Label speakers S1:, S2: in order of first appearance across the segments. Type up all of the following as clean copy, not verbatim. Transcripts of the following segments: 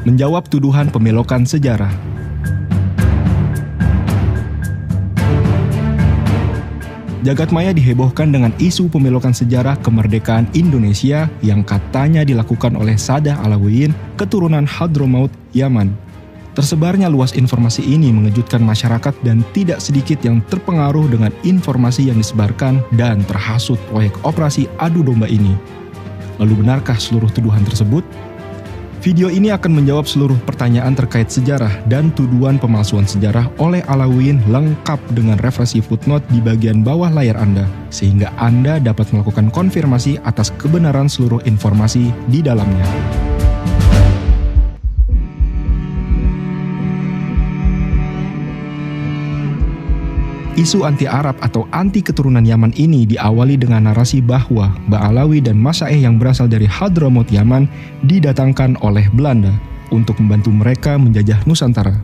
S1: menjawab tuduhan pemelokan sejarah. Jagadmaya dihebohkan dengan isu pemelokan sejarah kemerdekaan Indonesia yang katanya dilakukan oleh Sadah Alauddin, keturunan Hadramaut, Yaman. Tersebarnya luas informasi ini mengejutkan masyarakat dan tidak sedikit yang terpengaruh dengan informasi yang disebarkan dan terhasut proyek operasi adu domba ini. Lalu benarkah seluruh tuduhan tersebut? Video ini akan menjawab seluruh pertanyaan terkait sejarah dan tuduhan pemalsuan sejarah oleh Alauddin lengkap dengan referensi footnote di bagian bawah layar Anda, sehingga Anda dapat melakukan konfirmasi atas kebenaran seluruh informasi di dalamnya. Isu anti-Arab atau anti-keturunan Yaman ini diawali dengan narasi bahwa Ba'alawi dan Masaeh yang berasal dari Hadramaut Yaman didatangkan oleh Belanda untuk membantu mereka menjajah Nusantara.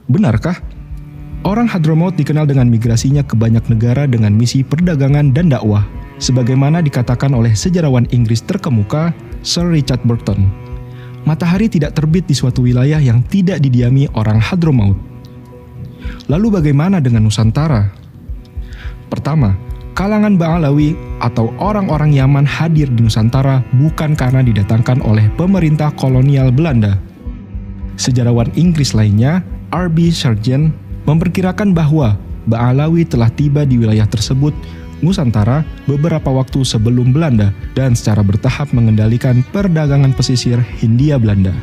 S1: Benarkah? Orang Hadramaut dikenal dengan migrasinya ke banyak negara dengan misi perdagangan dan dakwah, sebagaimana dikatakan oleh sejarawan Inggris terkemuka Sir Richard Burton. Matahari tidak terbit di suatu wilayah yang tidak didiami orang Hadramaut. Lalu bagaimana dengan Nusantara? Pertama, kalangan Ba'alawi atau orang-orang Yaman hadir di Nusantara bukan karena didatangkan oleh pemerintah kolonial Belanda. Sejarawan Inggris lainnya, R.B. Sargent, memperkirakan bahwa Ba'alawi telah tiba di wilayah tersebut, Nusantara, beberapa waktu sebelum Belanda dan secara bertahap mengendalikan perdagangan pesisir Hindia Belanda.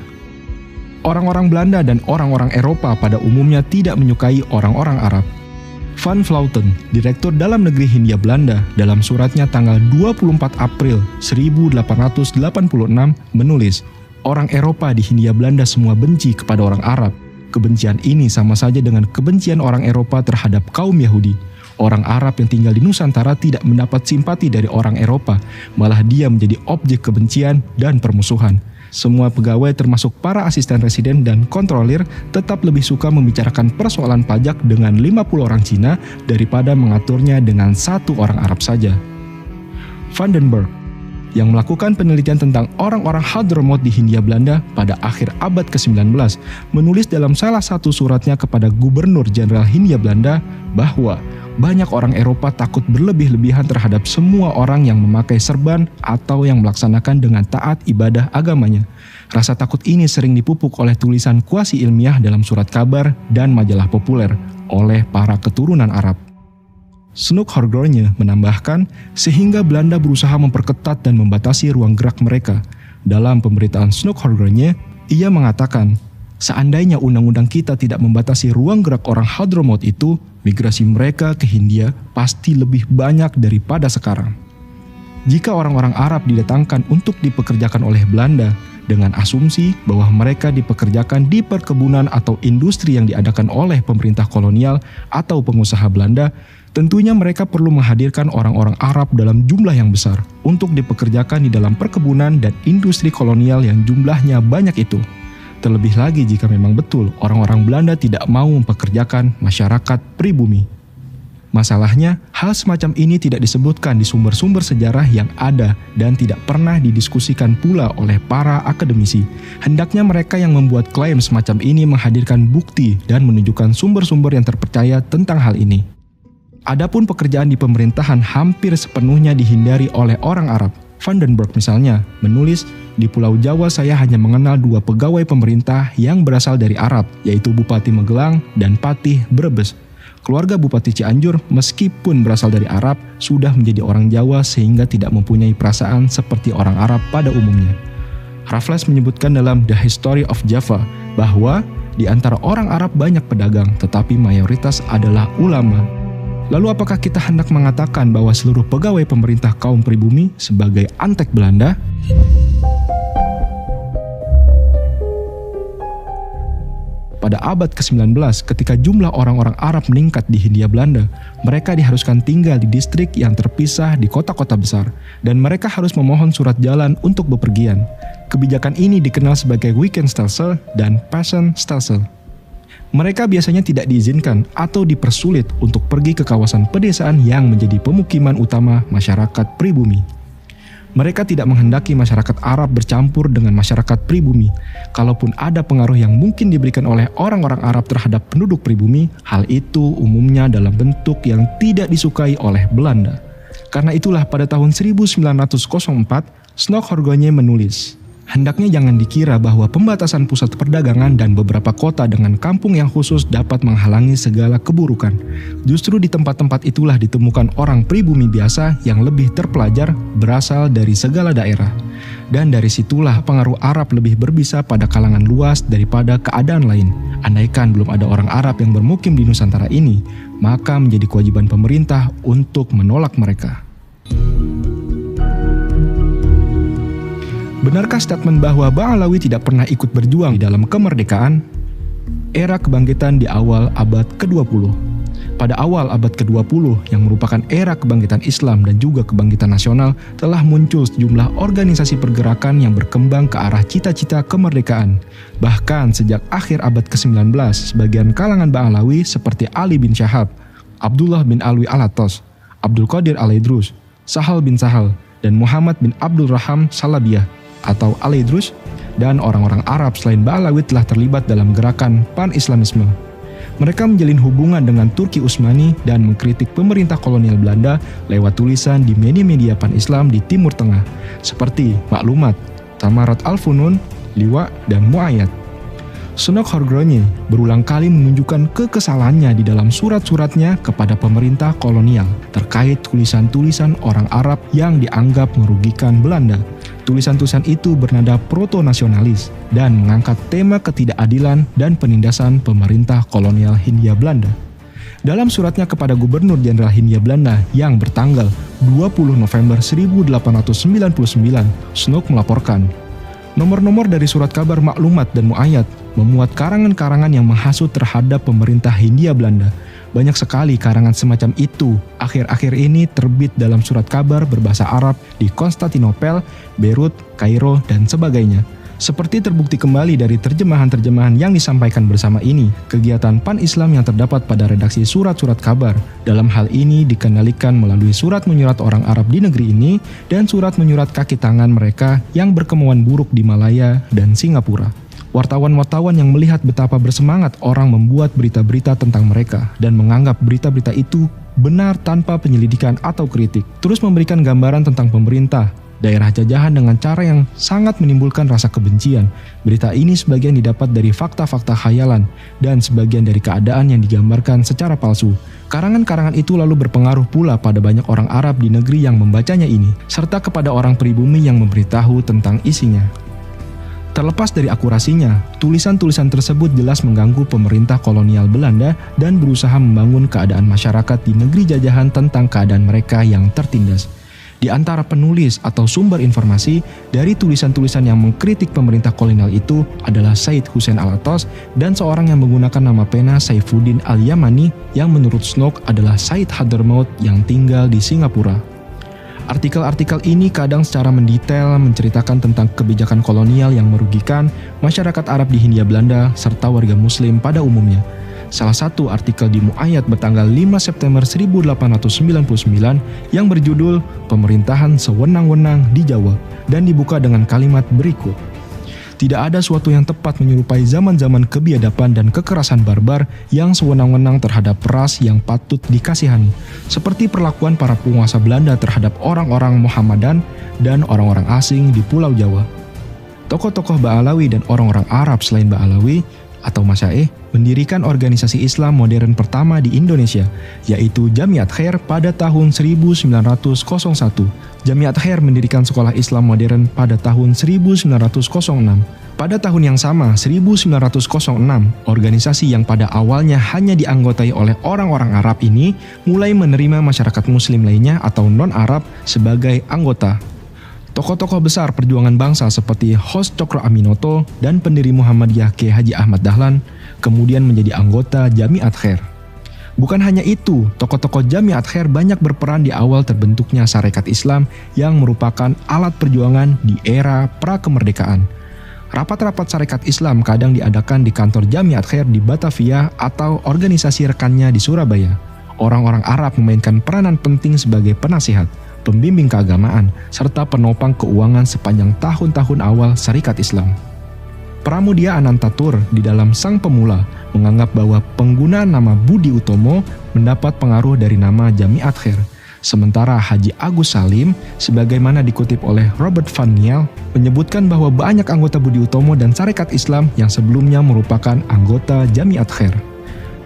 S1: Orang-orang Belanda dan orang-orang Eropa pada umumnya tidak menyukai orang-orang Arab. Van Vleuten, Direktur Dalam Negeri Hindia Belanda, dalam suratnya tanggal 24 April 1886 menulis, orang Eropa di Hindia Belanda semua benci kepada orang Arab. Kebencian ini sama saja dengan kebencian orang Eropa terhadap kaum Yahudi. Orang Arab yang tinggal di Nusantara tidak mendapat simpati dari orang Eropa, malah dia menjadi objek kebencian dan permusuhan. Semua pegawai termasuk para asisten residen dan kontrolir tetap lebih suka membicarakan persoalan pajak dengan 50 orang Cina daripada mengaturnya dengan satu orang Arab saja. Van den Berg, yang melakukan penelitian tentang orang-orang Hadramaut di Hindia Belanda pada akhir abad ke-19, menulis dalam salah satu suratnya kepada Gubernur Jenderal Hindia Belanda bahwa banyak orang Eropa takut berlebih-lebihan terhadap semua orang yang memakai serban atau yang melaksanakan dengan taat ibadah agamanya. Rasa takut ini sering dipupuk oleh tulisan kuasi ilmiah dalam surat kabar dan majalah populer oleh para keturunan Arab. Snoeck-Horgorne menambahkan, sehingga Belanda berusaha memperketat dan membatasi ruang gerak mereka. Dalam pemberitaan Snoeck-Horgorne, ia mengatakan, seandainya undang-undang kita tidak membatasi ruang gerak orang Hadramaut itu, migrasi mereka ke Hindia pasti lebih banyak daripada sekarang. Jika orang-orang Arab didatangkan untuk dipekerjakan oleh Belanda, dengan asumsi bahwa mereka dipekerjakan di perkebunan atau industri yang diadakan oleh pemerintah kolonial atau pengusaha Belanda, tentunya mereka perlu menghadirkan orang-orang Arab dalam jumlah yang besar untuk dipekerjakan di dalam perkebunan dan industri kolonial yang jumlahnya banyak itu. Terlebih lagi jika memang betul orang-orang Belanda tidak mau mempekerjakan masyarakat pribumi. Masalahnya, hal semacam ini tidak disebutkan di sumber-sumber sejarah yang ada dan tidak pernah didiskusikan pula oleh para akademisi. Hendaknya mereka yang membuat klaim semacam ini menghadirkan bukti dan menunjukkan sumber-sumber yang terpercaya tentang hal ini. Adapun pekerjaan di pemerintahan hampir sepenuhnya dihindari oleh orang Arab. Van den Berg misalnya menulis, di Pulau Jawa saya hanya mengenal 2 pegawai pemerintah yang berasal dari Arab, yaitu Bupati Magelang dan Patih Brebes. Keluarga Bupati Cianjur meskipun berasal dari Arab sudah menjadi orang Jawa sehingga tidak mempunyai perasaan seperti orang Arab pada umumnya. Raffles menyebutkan dalam The History of Java bahwa di antara orang Arab banyak pedagang tetapi mayoritas adalah ulama. Lalu apakah kita hendak mengatakan bahwa seluruh pegawai pemerintah kaum pribumi sebagai antek Belanda? Pada abad ke-19, ketika jumlah orang-orang Arab meningkat di Hindia Belanda, mereka diharuskan tinggal di distrik yang terpisah di kota-kota besar, dan mereka harus memohon surat jalan untuk bepergian. Kebijakan ini dikenal sebagai Weekendstelsel dan Passenstelsel. Mereka biasanya tidak diizinkan atau dipersulit untuk pergi ke kawasan pedesaan yang menjadi pemukiman utama masyarakat pribumi. Mereka tidak menghendaki masyarakat Arab bercampur dengan masyarakat pribumi. Kalaupun ada pengaruh yang mungkin diberikan oleh orang-orang Arab terhadap penduduk pribumi, hal itu umumnya dalam bentuk yang tidak disukai oleh Belanda. Karena itulah pada tahun 1904, Snoeck-Horgogne menulis, hendaknya jangan dikira bahwa pembatasan pusat perdagangan dan beberapa kota dengan kampung yang khusus dapat menghalangi segala keburukan. Justru di tempat-tempat itulah ditemukan orang pribumi biasa yang lebih terpelajar berasal dari segala daerah. Dan dari situlah pengaruh Arab lebih berbisa pada kalangan luas daripada keadaan lain. Andaikan belum ada orang Arab yang bermukim di Nusantara ini, maka menjadi kewajiban pemerintah untuk menolak mereka. Benarkah statement bahwa Ba'alawi tidak pernah ikut berjuang dalam kemerdekaan? Era kebangkitan di awal abad ke-20. Pada awal abad ke-20 yang merupakan era kebangkitan Islam dan juga kebangkitan nasional, telah muncul sejumlah organisasi pergerakan yang berkembang ke arah cita-cita kemerdekaan. Bahkan sejak akhir abad ke-19, sebagian kalangan Ba'alawi seperti Ali bin Syahab, Abdullah bin Alwi Alatos, Abdul Qadir Al-Idrus, Sahal bin Sahal, dan Muhammad bin Abdul Raham Salabiyah atau Al-Idrus, dan orang-orang Arab selain Ba'alawi telah terlibat dalam gerakan pan-Islamisme. Mereka menjalin hubungan dengan Turki Utsmani dan mengkritik pemerintah kolonial Belanda lewat tulisan di media-media pan-Islam di Timur Tengah, seperti Maklumat, Tamarat Al-Funun, Liwa, dan Mu'ayyad. Snoeck-Horgogne berulang kali menunjukkan kekesalannya di dalam surat-suratnya kepada pemerintah kolonial terkait tulisan-tulisan orang Arab yang dianggap merugikan Belanda. Tulisan-tulisan itu bernada proto-nasionalis dan mengangkat tema ketidakadilan dan penindasan pemerintah kolonial Hindia Belanda. Dalam suratnya kepada Gubernur Jenderal Hindia Belanda yang bertanggal 20 November 1899, Snoeck melaporkan, nomor-nomor dari surat kabar Maklumat dan Mu'ayyad memuat karangan-karangan yang menghasut terhadap pemerintah Hindia Belanda. Banyak sekali karangan semacam itu akhir-akhir ini terbit dalam surat kabar berbahasa Arab di Konstantinopel, Beirut, Kairo, dan sebagainya. Seperti terbukti kembali dari terjemahan-terjemahan yang disampaikan bersama ini, kegiatan pan-Islam yang terdapat pada redaksi surat-surat kabar dalam hal ini dikendalikan melalui surat menyurat orang Arab di negeri ini dan surat menyurat kaki tangan mereka yang berkemauan buruk di Malaya dan Singapura. Wartawan-wartawan yang melihat betapa bersemangat orang membuat berita-berita tentang mereka dan menganggap berita-berita itu benar tanpa penyelidikan atau kritik, terus memberikan gambaran tentang pemerintah, daerah jajahan dengan cara yang sangat menimbulkan rasa kebencian. Berita ini sebagian didapat dari fakta-fakta khayalan dan sebagian dari keadaan yang digambarkan secara palsu. Karangan-karangan itu lalu berpengaruh pula pada banyak orang Arab di negeri yang membacanya ini, serta kepada orang pribumi yang memberitahu tentang isinya. Terlepas dari akurasinya, tulisan-tulisan tersebut jelas mengganggu pemerintah kolonial Belanda dan berusaha membangun keadaan masyarakat di negeri jajahan tentang keadaan mereka yang tertindas. Di antara penulis atau sumber informasi dari tulisan-tulisan yang mengkritik pemerintah kolonial itu adalah Said Hussein Alatos dan seorang yang menggunakan nama pena Saifuddin Al-Yamani yang menurut Snoeck adalah Said Hadramaut yang tinggal di Singapura. Artikel-artikel ini kadang secara mendetail menceritakan tentang kebijakan kolonial yang merugikan masyarakat Arab di Hindia Belanda serta warga Muslim pada umumnya. Salah satu artikel di Mu'ayyad bertanggal 5 September 1899 yang berjudul Pemerintahan Sewenang-wenang di Jawa dan dibuka dengan kalimat berikut. Tidak ada suatu yang tepat menyerupai zaman-zaman kebiadaban dan kekerasan barbar yang sewenang-wenang terhadap ras yang patut dikasihani, seperti perlakuan para penguasa Belanda terhadap orang-orang Mohammedan dan orang-orang asing di Pulau Jawa. Tokoh-tokoh Ba'alawi dan orang-orang Arab selain Ba'alawi atau Masyaikh mendirikan organisasi Islam modern pertama di Indonesia, yaitu Jamiat Khair pada tahun 1901. Jamiat Khair mendirikan sekolah Islam modern pada tahun 1906. Pada tahun yang sama, 1906, organisasi yang pada awalnya hanya dianggotai oleh orang-orang Arab ini mulai menerima masyarakat Muslim lainnya atau non-Arab sebagai anggota. Tokoh-tokoh besar perjuangan bangsa seperti Hos Cokro Aminoto dan pendiri Muhammadiyah K. Haji Ahmad Dahlan kemudian menjadi anggota Jamiat Khair. Bukan hanya itu, tokoh-tokoh Jamiat Khair banyak berperan di awal terbentuknya Sarekat Islam yang merupakan alat perjuangan di era pra-kemerdekaan. Rapat-rapat Sarekat Islam kadang diadakan di kantor Jamiat Khair di Batavia atau organisasi rekannya di Surabaya. Orang-orang Arab memainkan peranan penting sebagai penasihat. pembimbing keagamaan, serta penopang keuangan sepanjang tahun-tahun awal Syarikat Islam. Pramudia Anantatur di dalam Sang Pemula menganggap bahwa penggunaan nama Budi Utomo mendapat pengaruh dari nama Jamiat Khair. Sementara Haji Agus Salim, sebagaimana dikutip oleh Robert Van Niel, menyebutkan bahwa banyak anggota Budi Utomo dan Syarikat Islam yang sebelumnya merupakan anggota Jamiat Khair.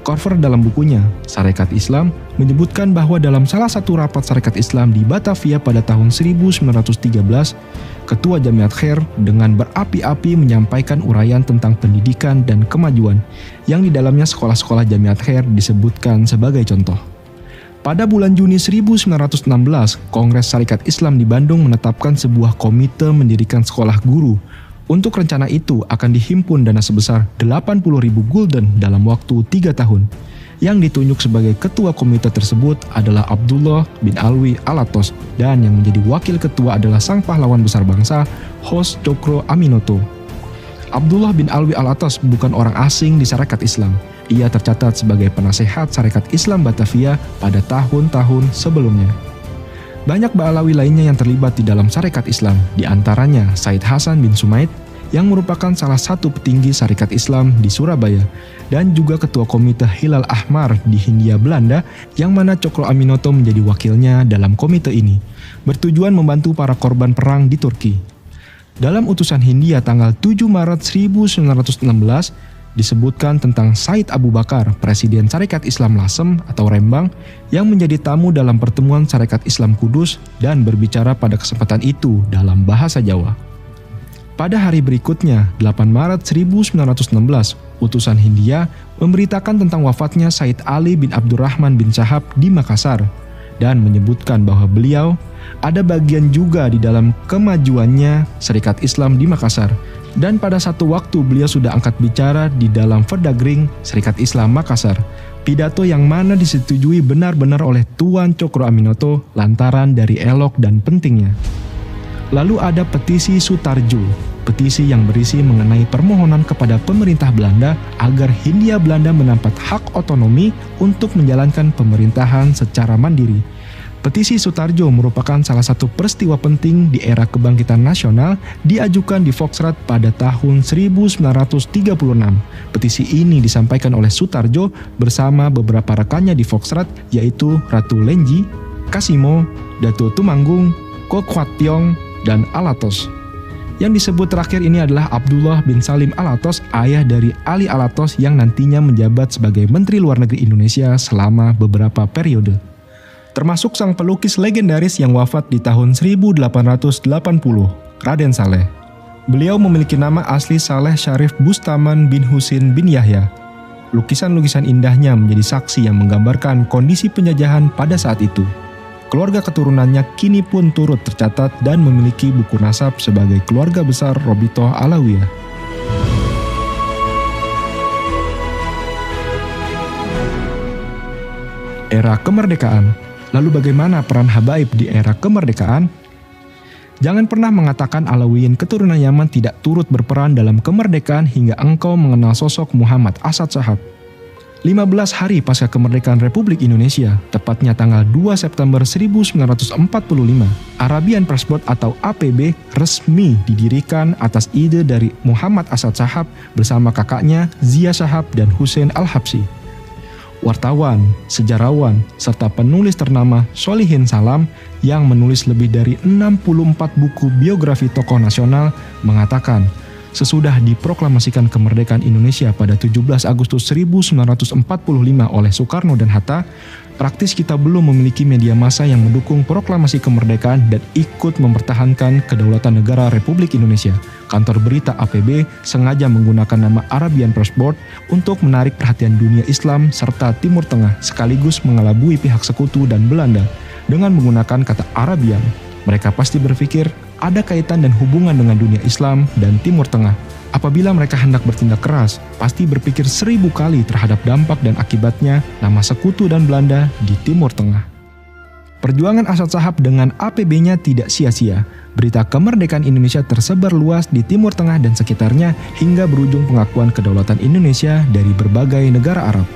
S1: Korver dalam bukunya, Syarikat Islam, menyebutkan bahwa dalam salah satu rapat Syarikat Islam di Batavia pada tahun 1913, Ketua Jamiat Khair dengan berapi-api menyampaikan uraian tentang pendidikan dan kemajuan, yang di dalamnya sekolah-sekolah Jamiat Khair disebutkan sebagai contoh. Pada bulan Juni 1916, Kongres Syarikat Islam di Bandung menetapkan sebuah komite mendirikan sekolah guru. Untuk rencana itu akan dihimpun dana sebesar 80.000 gulden dalam waktu 3 tahun. Yang ditunjuk sebagai ketua komite tersebut adalah Abdullah bin Alwi Alatos, dan yang menjadi wakil ketua adalah sang pahlawan besar bangsa, Hos Cokro Aminoto. Abdullah bin Alwi Alatos bukan orang asing di Syarikat Islam. Ia tercatat sebagai penasehat Syarikat Islam Batavia pada tahun-tahun sebelumnya. Banyak Ba'alawi lainnya yang terlibat di dalam Syarikat Islam, di antaranya Said Hasan bin Sumaid, yang merupakan salah satu petinggi Syarikat Islam di Surabaya, dan juga Ketua Komite Hilal Ahmar di Hindia Belanda, yang mana Cokro Aminoto menjadi wakilnya dalam komite ini, bertujuan membantu para korban perang di Turki. Dalam utusan Hindia tanggal 7 Maret 1916, disebutkan tentang Said Abu Bakar, Presiden Syarikat Islam Lasem atau Rembang, yang menjadi tamu dalam pertemuan Syarikat Islam Kudus dan berbicara pada kesempatan itu dalam bahasa Jawa. Pada hari berikutnya, 8 Maret 1916, utusan Hindia memberitakan tentang wafatnya Said Ali bin Abdurrahman bin Syahab di Makassar, dan menyebutkan bahwa beliau ada bagian juga di dalam kemajuannya Syarikat Islam di Makassar. Dan pada satu waktu beliau sudah angkat bicara di dalam Verdagring Syarikat Islam Makassar, pidato yang mana disetujui benar-benar oleh Tuan Cokro Aminoto lantaran dari elok dan pentingnya. Lalu ada petisi Sutarjo, petisi yang berisi mengenai permohonan kepada pemerintah Belanda agar Hindia Belanda mendapat hak otonomi untuk menjalankan pemerintahan secara mandiri. Petisi Sutarjo merupakan salah satu peristiwa penting di era kebangkitan nasional, diajukan di Foxrat pada tahun 1936. Petisi ini disampaikan oleh Sutarjo bersama beberapa rekannya di Foxrat, yaitu Ratu Lenji, Kasimo, Datu Tumanggung, Kokwationg, dan Alatos. Yang disebut terakhir ini adalah Abdullah bin Salim Alatos, ayah dari Ali Alatos yang nantinya menjabat sebagai Menteri Luar Negeri Indonesia selama beberapa periode. Termasuk sang pelukis legendaris yang wafat di tahun 1880, Raden Saleh. Beliau memiliki nama asli Saleh Syarif Bustaman bin Husin bin Yahya. Lukisan-lukisan indahnya menjadi saksi yang menggambarkan kondisi penjajahan pada saat itu. Keluarga keturunannya kini pun turut tercatat dan memiliki buku nasab sebagai keluarga besar Robitoh Alawiyah. Era kemerdekaan. Lalu bagaimana peran habaib di era kemerdekaan? Jangan pernah mengatakan Alawiyin keturunan Yaman tidak turut berperan dalam kemerdekaan hingga engkau mengenal sosok Muhammad Asad Shahab. 15 hari pasca kemerdekaan Republik Indonesia, tepatnya tanggal 2 September 1945, Arabian Press Board atau APB resmi didirikan atas ide dari Muhammad Asad Shahab bersama kakaknya Zia Shahab dan Hussein Al-Habsyi. Wartawan, sejarawan, serta penulis ternama Solihin Salam yang menulis lebih dari 64 buku biografi tokoh nasional mengatakan, sesudah diproklamasikan kemerdekaan Indonesia pada 17 Agustus 1945 oleh Soekarno dan Hatta, praktis kita belum memiliki media massa yang mendukung proklamasi kemerdekaan dan ikut mempertahankan kedaulatan negara Republik Indonesia. Kantor berita APB sengaja menggunakan nama Arabian Press Board untuk menarik perhatian dunia Islam serta Timur Tengah, sekaligus mengelabui pihak sekutu dan Belanda dengan menggunakan kata Arabian. Mereka pasti berpikir ada kaitan dan hubungan dengan dunia Islam dan Timur Tengah. Apabila mereka hendak bertindak keras, pasti berpikir 1000 kali terhadap dampak dan akibatnya nama sekutu dan Belanda di Timur Tengah. Perjuangan Asad Shahab dengan APB-nya tidak sia-sia. Berita kemerdekaan Indonesia tersebar luas di Timur Tengah dan sekitarnya hingga berujung pengakuan kedaulatan Indonesia dari berbagai negara Arab.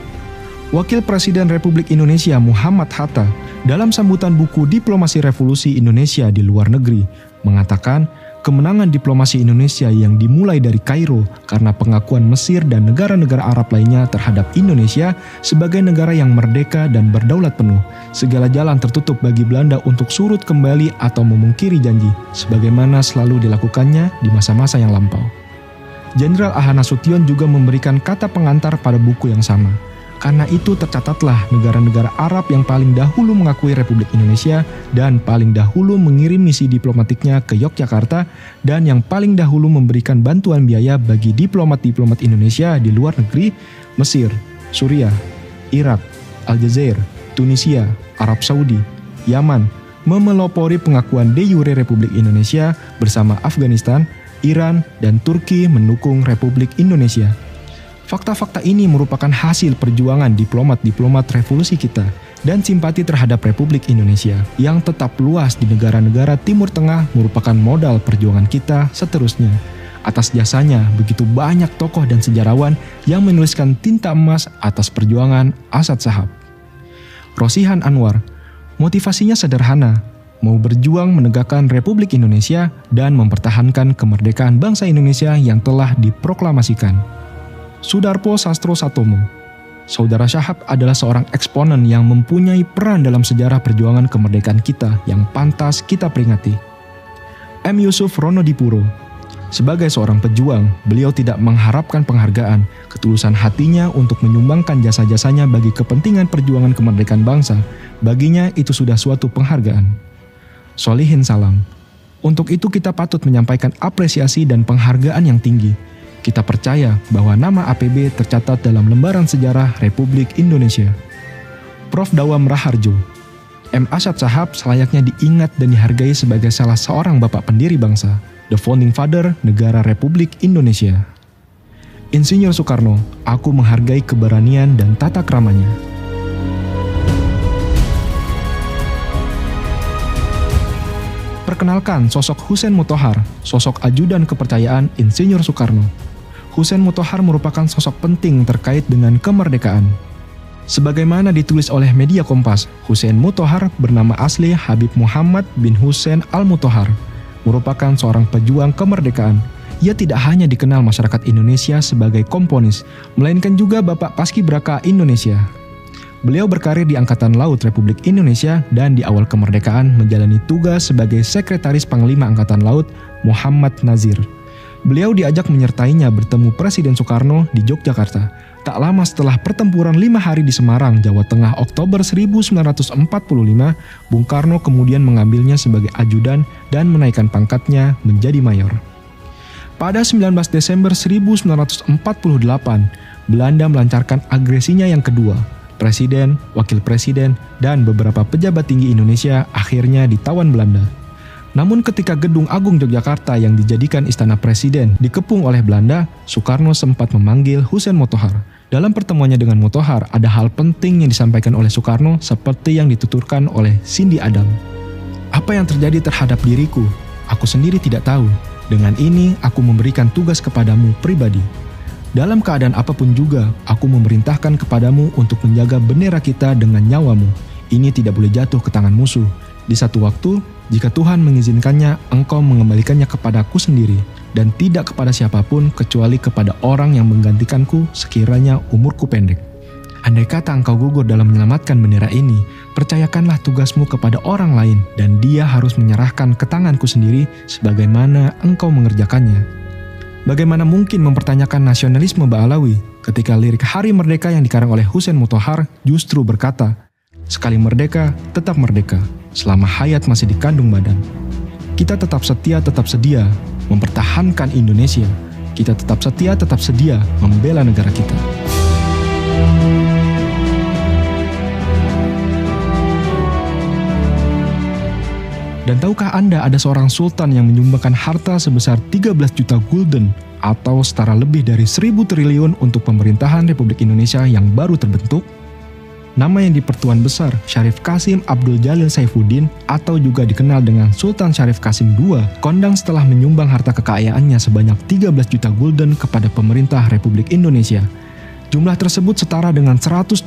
S1: Wakil Presiden Republik Indonesia Muhammad Hatta dalam sambutan buku Diplomasi Revolusi Indonesia di Luar Negeri mengatakan kemenangan diplomasi Indonesia yang dimulai dari Kairo karena pengakuan Mesir dan negara-negara Arab lainnya terhadap Indonesia sebagai negara yang merdeka dan berdaulat penuh. Segala jalan tertutup bagi Belanda untuk surut kembali atau memungkiri janji, sebagaimana selalu dilakukannya di masa-masa yang lampau. Jenderal Aha Nasution juga memberikan kata pengantar pada buku yang sama. Karena itu tercatatlah negara-negara Arab yang paling dahulu mengakui Republik Indonesia dan paling dahulu mengirim misi diplomatiknya ke Yogyakarta dan yang paling dahulu memberikan bantuan biaya bagi diplomat-diplomat Indonesia di luar negeri, Mesir, Suriah, Irak, Aljazair, Tunisia, Arab Saudi, Yaman, memelopori pengakuan de jure Republik Indonesia bersama Afghanistan, Iran, dan Turki mendukung Republik Indonesia. Fakta-fakta ini merupakan hasil perjuangan diplomat-diplomat revolusi kita dan simpati terhadap Republik Indonesia yang tetap luas di negara-negara Timur Tengah merupakan modal perjuangan kita seterusnya. Atas jasanya, begitu banyak tokoh dan sejarawan yang menuliskan tinta emas atas perjuangan Asad Shahab. Rosihan Anwar, motivasinya sederhana, mau berjuang menegakkan Republik Indonesia dan mempertahankan kemerdekaan bangsa Indonesia yang telah diproklamasikan. Sudarpo Sastro Satomo, Saudara Shahab adalah seorang eksponen yang mempunyai peran dalam sejarah perjuangan kemerdekaan kita yang pantas kita peringati. M. Yusuf Ronodipuro, sebagai seorang pejuang, beliau tidak mengharapkan penghargaan, ketulusan hatinya untuk menyumbangkan jasa-jasanya bagi kepentingan perjuangan kemerdekaan bangsa, baginya itu sudah suatu penghargaan. Solihin Salam, untuk itu kita patut menyampaikan apresiasi dan penghargaan yang tinggi. Kita percaya bahwa nama APB tercatat dalam lembaran sejarah Republik Indonesia. Prof. Dawam Raharjo, M. Asad Shahab selayaknya diingat dan dihargai sebagai salah seorang bapak pendiri bangsa, the founding father negara Republik Indonesia. Insinyur Soekarno, aku menghargai keberanian dan tata keramanya. Perkenalkan sosok Hussein Mutahar, sosok ajudan kepercayaan Insinyur Soekarno. Hussein Mutahar merupakan sosok penting terkait dengan kemerdekaan. Sebagaimana ditulis oleh media Kompas, Hussein Mutahar bernama asli Habib Muhammad bin Hussein Al-Mutahar, merupakan seorang pejuang kemerdekaan. Ia tidak hanya dikenal masyarakat Indonesia sebagai komponis, melainkan juga Bapak Paskibraka Indonesia. Beliau berkarir di Angkatan Laut Republik Indonesia dan di awal kemerdekaan menjalani tugas sebagai Sekretaris Panglima Angkatan Laut Muhammad Nazir. Beliau diajak menyertainya bertemu Presiden Soekarno di Yogyakarta. Tak lama setelah pertempuran 5 hari di Semarang, Jawa Tengah Oktober 1945, Bung Karno kemudian mengambilnya sebagai ajudan dan menaikkan pangkatnya menjadi mayor. Pada 19 Desember 1948, Belanda melancarkan agresinya yang kedua. Presiden, wakil presiden, dan beberapa pejabat tinggi Indonesia akhirnya ditawan Belanda. Namun ketika Gedung Agung Yogyakarta yang dijadikan istana presiden dikepung oleh Belanda, Soekarno sempat memanggil Hussein Mutahar. Dalam pertemuannya dengan Mutahar, ada hal penting yang disampaikan oleh Soekarno seperti yang dituturkan oleh Cindy Adam. Apa yang terjadi terhadap diriku? Aku sendiri tidak tahu. Dengan ini, aku memberikan tugas kepadamu pribadi. Dalam keadaan apapun juga, aku memerintahkan kepadamu untuk menjaga bendera kita dengan nyawamu. Ini tidak boleh jatuh ke tangan musuh. Di satu waktu, jika Tuhan mengizinkannya, engkau mengembalikannya kepadaku sendiri, dan tidak kepada siapapun kecuali kepada orang yang menggantikanku sekiranya umurku pendek. Andai kata engkau gugur dalam menyelamatkan bendera ini, percayakanlah tugasmu kepada orang lain, dan dia harus menyerahkan ke tanganku sendiri sebagaimana engkau mengerjakannya. Bagaimana mungkin mempertanyakan nasionalisme Ba'alawi ketika lirik Hari Merdeka yang dikarang oleh Hussein Mutahar justru berkata, sekali merdeka, tetap merdeka, selama hayat masih dikandung badan. Kita tetap sedia mempertahankan Indonesia. Kita tetap sedia membela negara kita. Dan tahukah Anda ada seorang sultan yang menyumbangkan harta sebesar 13 juta gulden atau setara lebih dari 1.000 triliun untuk pemerintahan Republik Indonesia yang baru terbentuk? Nama yang dipertuan besar, Syarif Kasim Abdul Jalil Saifuddin atau juga dikenal dengan Sultan Syarif Kasim II, kondang setelah menyumbang harta kekayaannya sebanyak 13 juta gulden kepada pemerintah Republik Indonesia. Jumlah tersebut setara dengan 120,1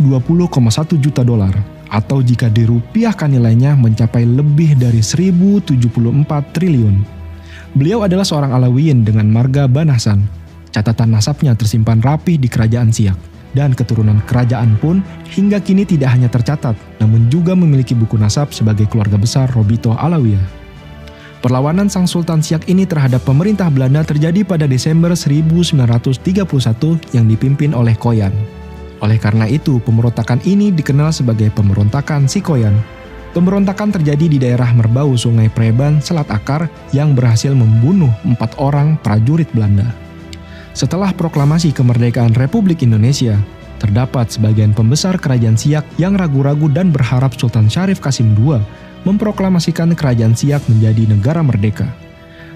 S1: juta dolar, atau jika dirupiahkan nilainya mencapai lebih dari 1074 triliun. Beliau adalah seorang Alawiyin dengan marga Banasan. Catatan nasabnya tersimpan rapih di kerajaan Siak, dan keturunan kerajaan pun hingga kini tidak hanya tercatat, namun juga memiliki buku nasab sebagai keluarga besar Robito Alawiyah. Perlawanan Sang Sultan Siak ini terhadap pemerintah Belanda terjadi pada Desember 1931 yang dipimpin oleh Koyan. Oleh karena itu, pemberontakan ini dikenal sebagai pemberontakan Si Koyan. Pemberontakan terjadi di daerah Merbau Sungai Preban, Selat Akar yang berhasil membunuh 4 orang prajurit Belanda. Setelah proklamasi kemerdekaan Republik Indonesia, terdapat sebagian pembesar kerajaan Siak yang ragu-ragu dan berharap Sultan Syarif Qasim II memproklamasikan kerajaan Siak menjadi negara merdeka.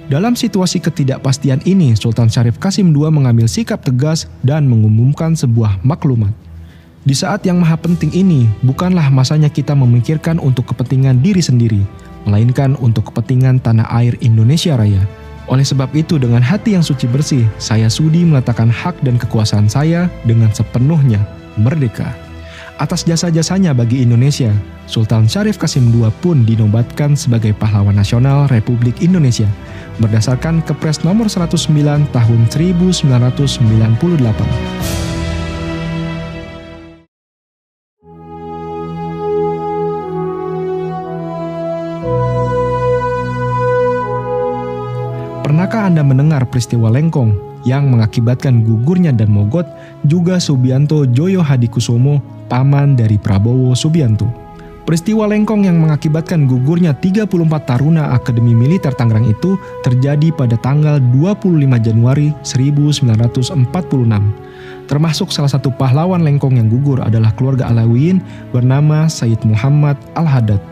S1: Dalam situasi ketidakpastian ini, Sultan Syarif Qasim II mengambil sikap tegas dan mengumumkan sebuah maklumat. Di saat yang maha penting ini, bukanlah masanya kita memikirkan untuk kepentingan diri sendiri, melainkan untuk kepentingan tanah air Indonesia Raya. Oleh sebab itu, dengan hati yang suci bersih, saya sudi meletakkan hak dan kekuasaan saya dengan sepenuhnya merdeka. Atas jasa-jasanya bagi Indonesia, Sultan Syarif Qasim II pun dinobatkan sebagai pahlawan nasional Republik Indonesia berdasarkan Kepres nomor 109 tahun 1998. Pernahkah Anda mendengar peristiwa Lengkong yang mengakibatkan gugurnya Dan Mogot juga Subianto Joyo Hadikusumo, paman dari Prabowo Subianto? Peristiwa Lengkong yang mengakibatkan gugurnya 34 taruna Akademi Militer Tangerang itu terjadi pada tanggal 25 Januari 1946. Termasuk salah satu pahlawan Lengkong yang gugur adalah keluarga Alawiyin bernama Said Muhammad Al-Haddad.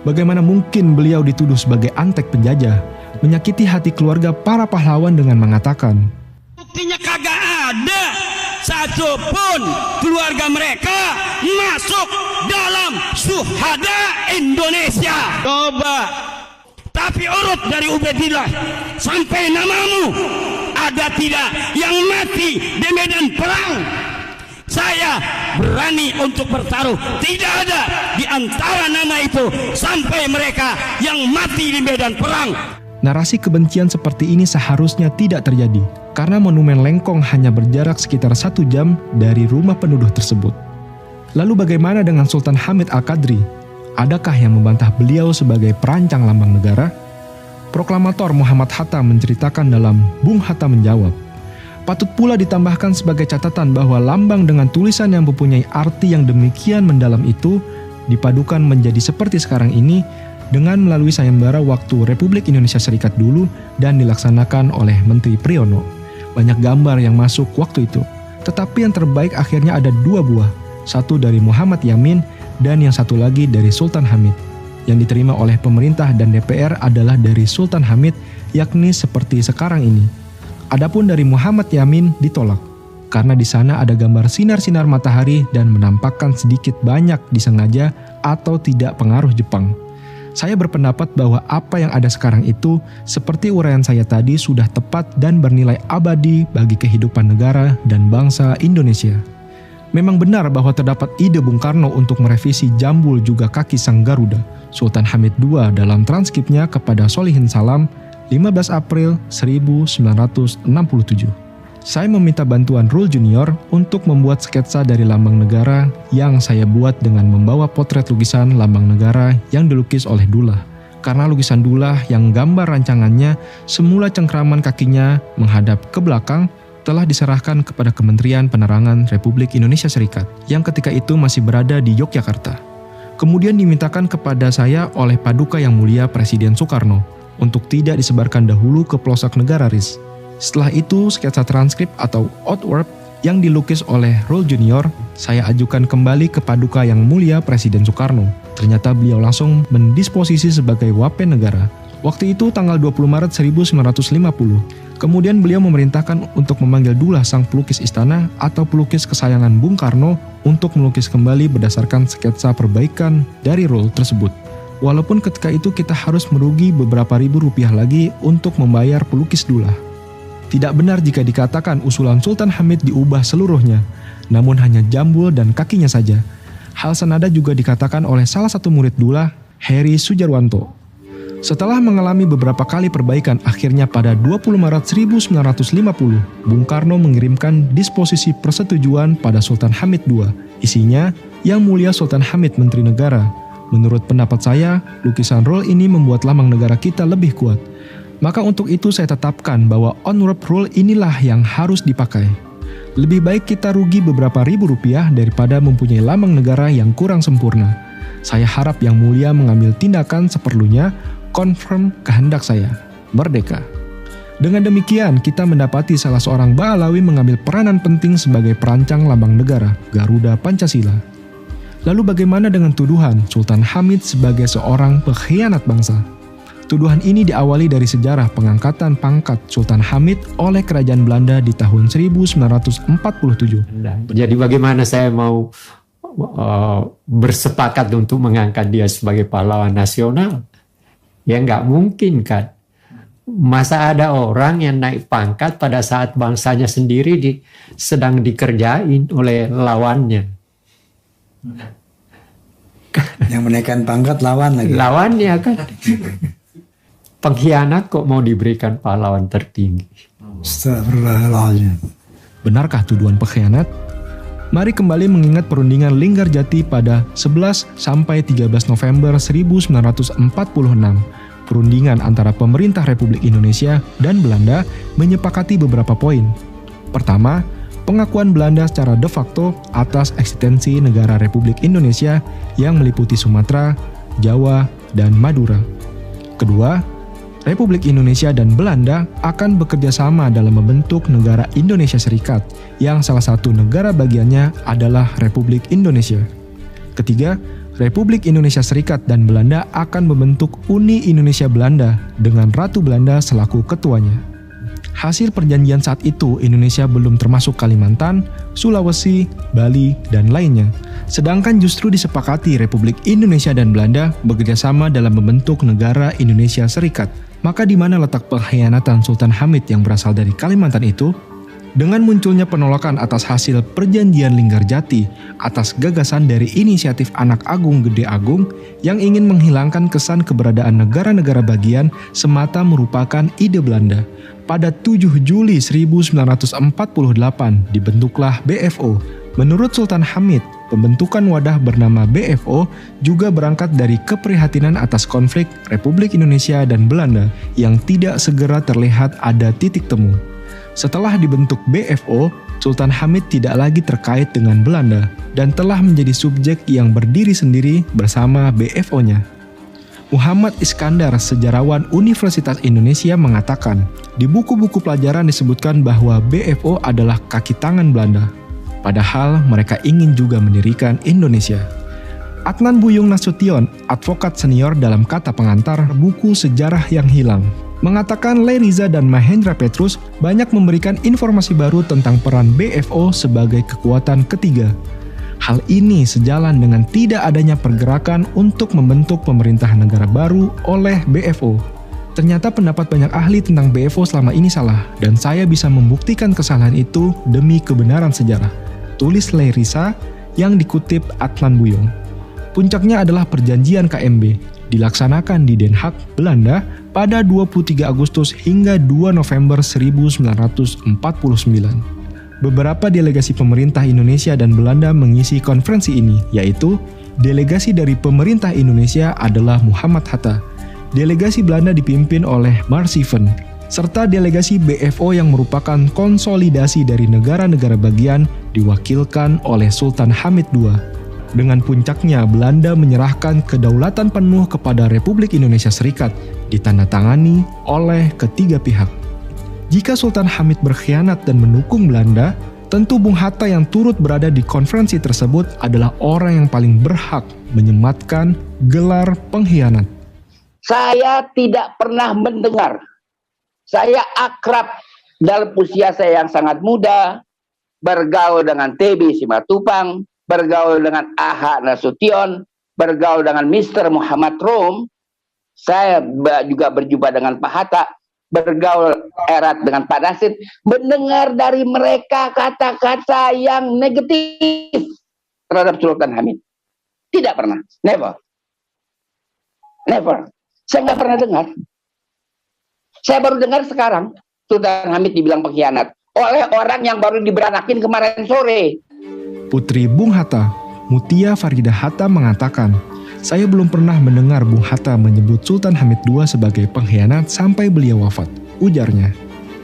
S1: Bagaimana mungkin beliau dituduh sebagai antek penjajah, menyakiti hati keluarga para pahlawan dengan mengatakan,
S2: "Buktinya kagak ada satu pun keluarga mereka masuk dalam syuhada Indonesia." Coba. Tapi urut dari Ubaidillah sampai namamu, ada tidak yang mati di medan perang? Saya berani untuk bertaruh, tidak ada di antara nama itu sampai mereka yang mati di medan perang.
S1: Narasi kebencian seperti ini seharusnya tidak terjadi, karena monumen Lengkong hanya berjarak sekitar 1 jam dari rumah penuduh tersebut. Lalu bagaimana dengan Sultan Hamid Al-Qadri? Adakah yang membantah beliau sebagai perancang lambang negara? Proklamator Muhammad Hatta menceritakan dalam Bung Hatta Menjawab. Patut pula ditambahkan sebagai catatan bahwa lambang dengan tulisan yang mempunyai arti yang demikian mendalam itu dipadukan menjadi seperti sekarang ini dengan melalui sayembara waktu Republik Indonesia Serikat dulu dan dilaksanakan oleh Menteri Priyono. Banyak gambar yang masuk waktu itu, tetapi yang terbaik akhirnya ada 2 buah, satu dari Muhammad Yamin dan yang satu lagi dari Sultan Hamid. Yang diterima oleh pemerintah dan DPR adalah dari Sultan Hamid, yakni seperti sekarang ini. Adapun dari Muhammad Yamin ditolak, karena di sana ada gambar sinar-sinar matahari dan menampakkan sedikit banyak disengaja atau tidak pengaruh Jepang. Saya berpendapat bahwa apa yang ada sekarang itu, seperti uraian saya tadi, sudah tepat dan bernilai abadi bagi kehidupan negara dan bangsa Indonesia. Memang benar bahwa terdapat ide Bung Karno untuk merevisi jambul juga kaki Sang Garuda, Sultan Hamid II dalam transkripnya kepada Solihin Salam, 15 April 1967. Saya meminta bantuan Rul Junior untuk membuat sketsa dari lambang negara yang saya buat dengan membawa potret lukisan lambang negara yang dilukis oleh Dullah. Karena lukisan Dullah yang gambar rancangannya semula cengkraman kakinya menghadap ke belakang telah diserahkan kepada Kementerian Penerangan Republik Indonesia Serikat yang ketika itu masih berada di Yogyakarta. Kemudian dimintakan kepada saya oleh Paduka Yang Mulia Presiden Soekarno untuk tidak disebarkan dahulu ke pelosok negara RIS. Setelah itu, sketsa transkrip atau outwork yang dilukis oleh Rul Junior, saya ajukan kembali ke Paduka Yang Mulia Presiden Soekarno. Ternyata beliau langsung mendisposisi sebagai wapen negara. Waktu itu tanggal 20 Maret 1950. Kemudian beliau memerintahkan untuk memanggil Dullah sang pelukis istana atau pelukis kesayangan Bung Karno untuk melukis kembali berdasarkan sketsa perbaikan dari Rul tersebut. Walaupun ketika itu kita harus merugi beberapa ribu rupiah lagi untuk membayar pelukis Dullah. Tidak benar jika dikatakan usulan Sultan Hamid diubah seluruhnya, namun hanya jambul dan kakinya saja. Hal senada juga dikatakan oleh salah satu murid Dullah, Heri Sujarwanto. Setelah mengalami beberapa kali perbaikan, akhirnya pada 20 Maret 1950, Bung Karno mengirimkan disposisi persetujuan pada Sultan Hamid II. Isinya, Yang Mulia Sultan Hamid Menteri Negara. Menurut pendapat saya, lukisan rule ini membuat lambang negara kita lebih kuat. Maka untuk itu saya tetapkan bahwa on-road rule inilah yang harus dipakai. Lebih baik kita rugi beberapa ribu rupiah daripada mempunyai lambang negara yang kurang sempurna. Saya harap Yang Mulia mengambil tindakan seperlunya, confirm kehendak saya. Merdeka. Dengan demikian, kita mendapati salah seorang Ba'alawi mengambil peranan penting sebagai perancang lambang negara, Garuda Pancasila. Lalu bagaimana dengan tuduhan Sultan Hamid sebagai seorang pengkhianat bangsa? Tuduhan ini diawali dari sejarah pengangkatan pangkat Sultan Hamid oleh Kerajaan Belanda di tahun 1947.
S3: Jadi bagaimana saya mau bersepakat untuk mengangkat dia sebagai pahlawan nasional? Ya nggak mungkin kan. Masa ada orang yang naik pangkat pada saat bangsanya sendiri sedang dikerjain oleh lawannya.
S4: Yang menaikkan pangkat lawan lagi.
S3: Lawannya kan. Pengkhianat kok mau diberikan pahlawan tertinggi.
S4: Astagfirullahaladzim.
S1: Benarkah tuduhan pengkhianat? Mari kembali mengingat perundingan Linggarjati pada 11 sampai 13 November 1946. Perundingan antara pemerintah Republik Indonesia dan Belanda menyepakati beberapa poin. Pertama, pengakuan Belanda secara de facto atas eksistensi negara Republik Indonesia yang meliputi Sumatera, Jawa, dan Madura. Kedua, Republik Indonesia dan Belanda akan bekerja sama dalam membentuk negara Indonesia Serikat, yang salah satu negara bagiannya adalah Republik Indonesia. Ketiga, Republik Indonesia Serikat dan Belanda akan membentuk Uni Indonesia Belanda dengan Ratu Belanda selaku ketuanya. Hasil perjanjian saat itu, Indonesia belum termasuk Kalimantan, Sulawesi, Bali, dan lainnya. Sedangkan justru disepakati Republik Indonesia dan Belanda bekerjasama dalam membentuk negara Indonesia Serikat. Maka di mana letak pengkhianatan Sultan Hamid yang berasal dari Kalimantan itu? Dengan munculnya penolakan atas hasil perjanjian Linggarjati atas gagasan dari inisiatif anak Agung Gede Agung yang ingin menghilangkan kesan keberadaan negara-negara bagian semata merupakan ide Belanda. Pada 7 Juli 1948 dibentuklah BFO. Menurut Sultan Hamid, pembentukan wadah bernama BFO juga berangkat dari keprihatinan atas konflik Republik Indonesia dan Belanda yang tidak segera terlihat ada titik temu. Setelah dibentuk BFO, Sultan Hamid tidak lagi terkait dengan Belanda dan telah menjadi subjek yang berdiri sendiri bersama BFO-nya. Muhammad Iskandar, sejarawan Universitas Indonesia, mengatakan, di buku-buku pelajaran disebutkan bahwa BFO adalah kaki tangan Belanda. Padahal mereka ingin juga mendirikan Indonesia. Adnan Buyung Nasution, advokat senior dalam Kata Pengantar buku Sejarah yang Hilang, mengatakan Leigh Riza dan Mahendra Petrus banyak memberikan informasi baru tentang peran BFO sebagai kekuatan ketiga. Hal ini sejalan dengan tidak adanya pergerakan untuk membentuk pemerintah negara baru oleh BFO. Ternyata pendapat banyak ahli tentang BFO selama ini salah, dan saya bisa membuktikan kesalahan itu demi kebenaran sejarah. Tulis Leigh Riza yang dikutip Adnan Buyung. Puncaknya adalah perjanjian KMB, dilaksanakan di Den Haag, Belanda pada 23 Agustus hingga 2 November 1949. Beberapa delegasi pemerintah Indonesia dan Belanda mengisi konferensi ini, yaitu delegasi dari pemerintah Indonesia adalah Muhammad Hatta, delegasi Belanda dipimpin oleh Marsieven, serta delegasi BFO yang merupakan konsolidasi dari negara-negara bagian diwakilkan oleh Sultan Hamid II. Dengan puncaknya, Belanda menyerahkan kedaulatan penuh kepada Republik Indonesia Serikat, ditandatangani oleh ketiga pihak. Jika Sultan Hamid berkhianat dan mendukung Belanda, tentu Bung Hatta yang turut berada di konferensi tersebut adalah orang yang paling berhak menyematkan gelar pengkhianat.
S5: Saya tidak pernah mendengar. Saya akrab dalam usia saya yang sangat muda, bergaul dengan TB Simatupang, bergaul dengan Aha Nasution, bergaul dengan Mr. Muhammad Rom. Saya juga berjumpa dengan Pak Hatta. bergaul erat dengan Pak Nasir, mendengar dari mereka kata-kata yang negatif terhadap Sultan Hamid. Tidak pernah, never. Saya nggak pernah dengar. Saya baru dengar sekarang Sultan Hamid dibilang pengkhianat oleh orang yang baru diberanakin kemarin sore.
S1: Putri Bung Hatta, Mutia Farida Hatta mengatakan, saya belum pernah mendengar Bung Hatta menyebut Sultan Hamid II sebagai pengkhianat sampai beliau wafat. Ujarnya,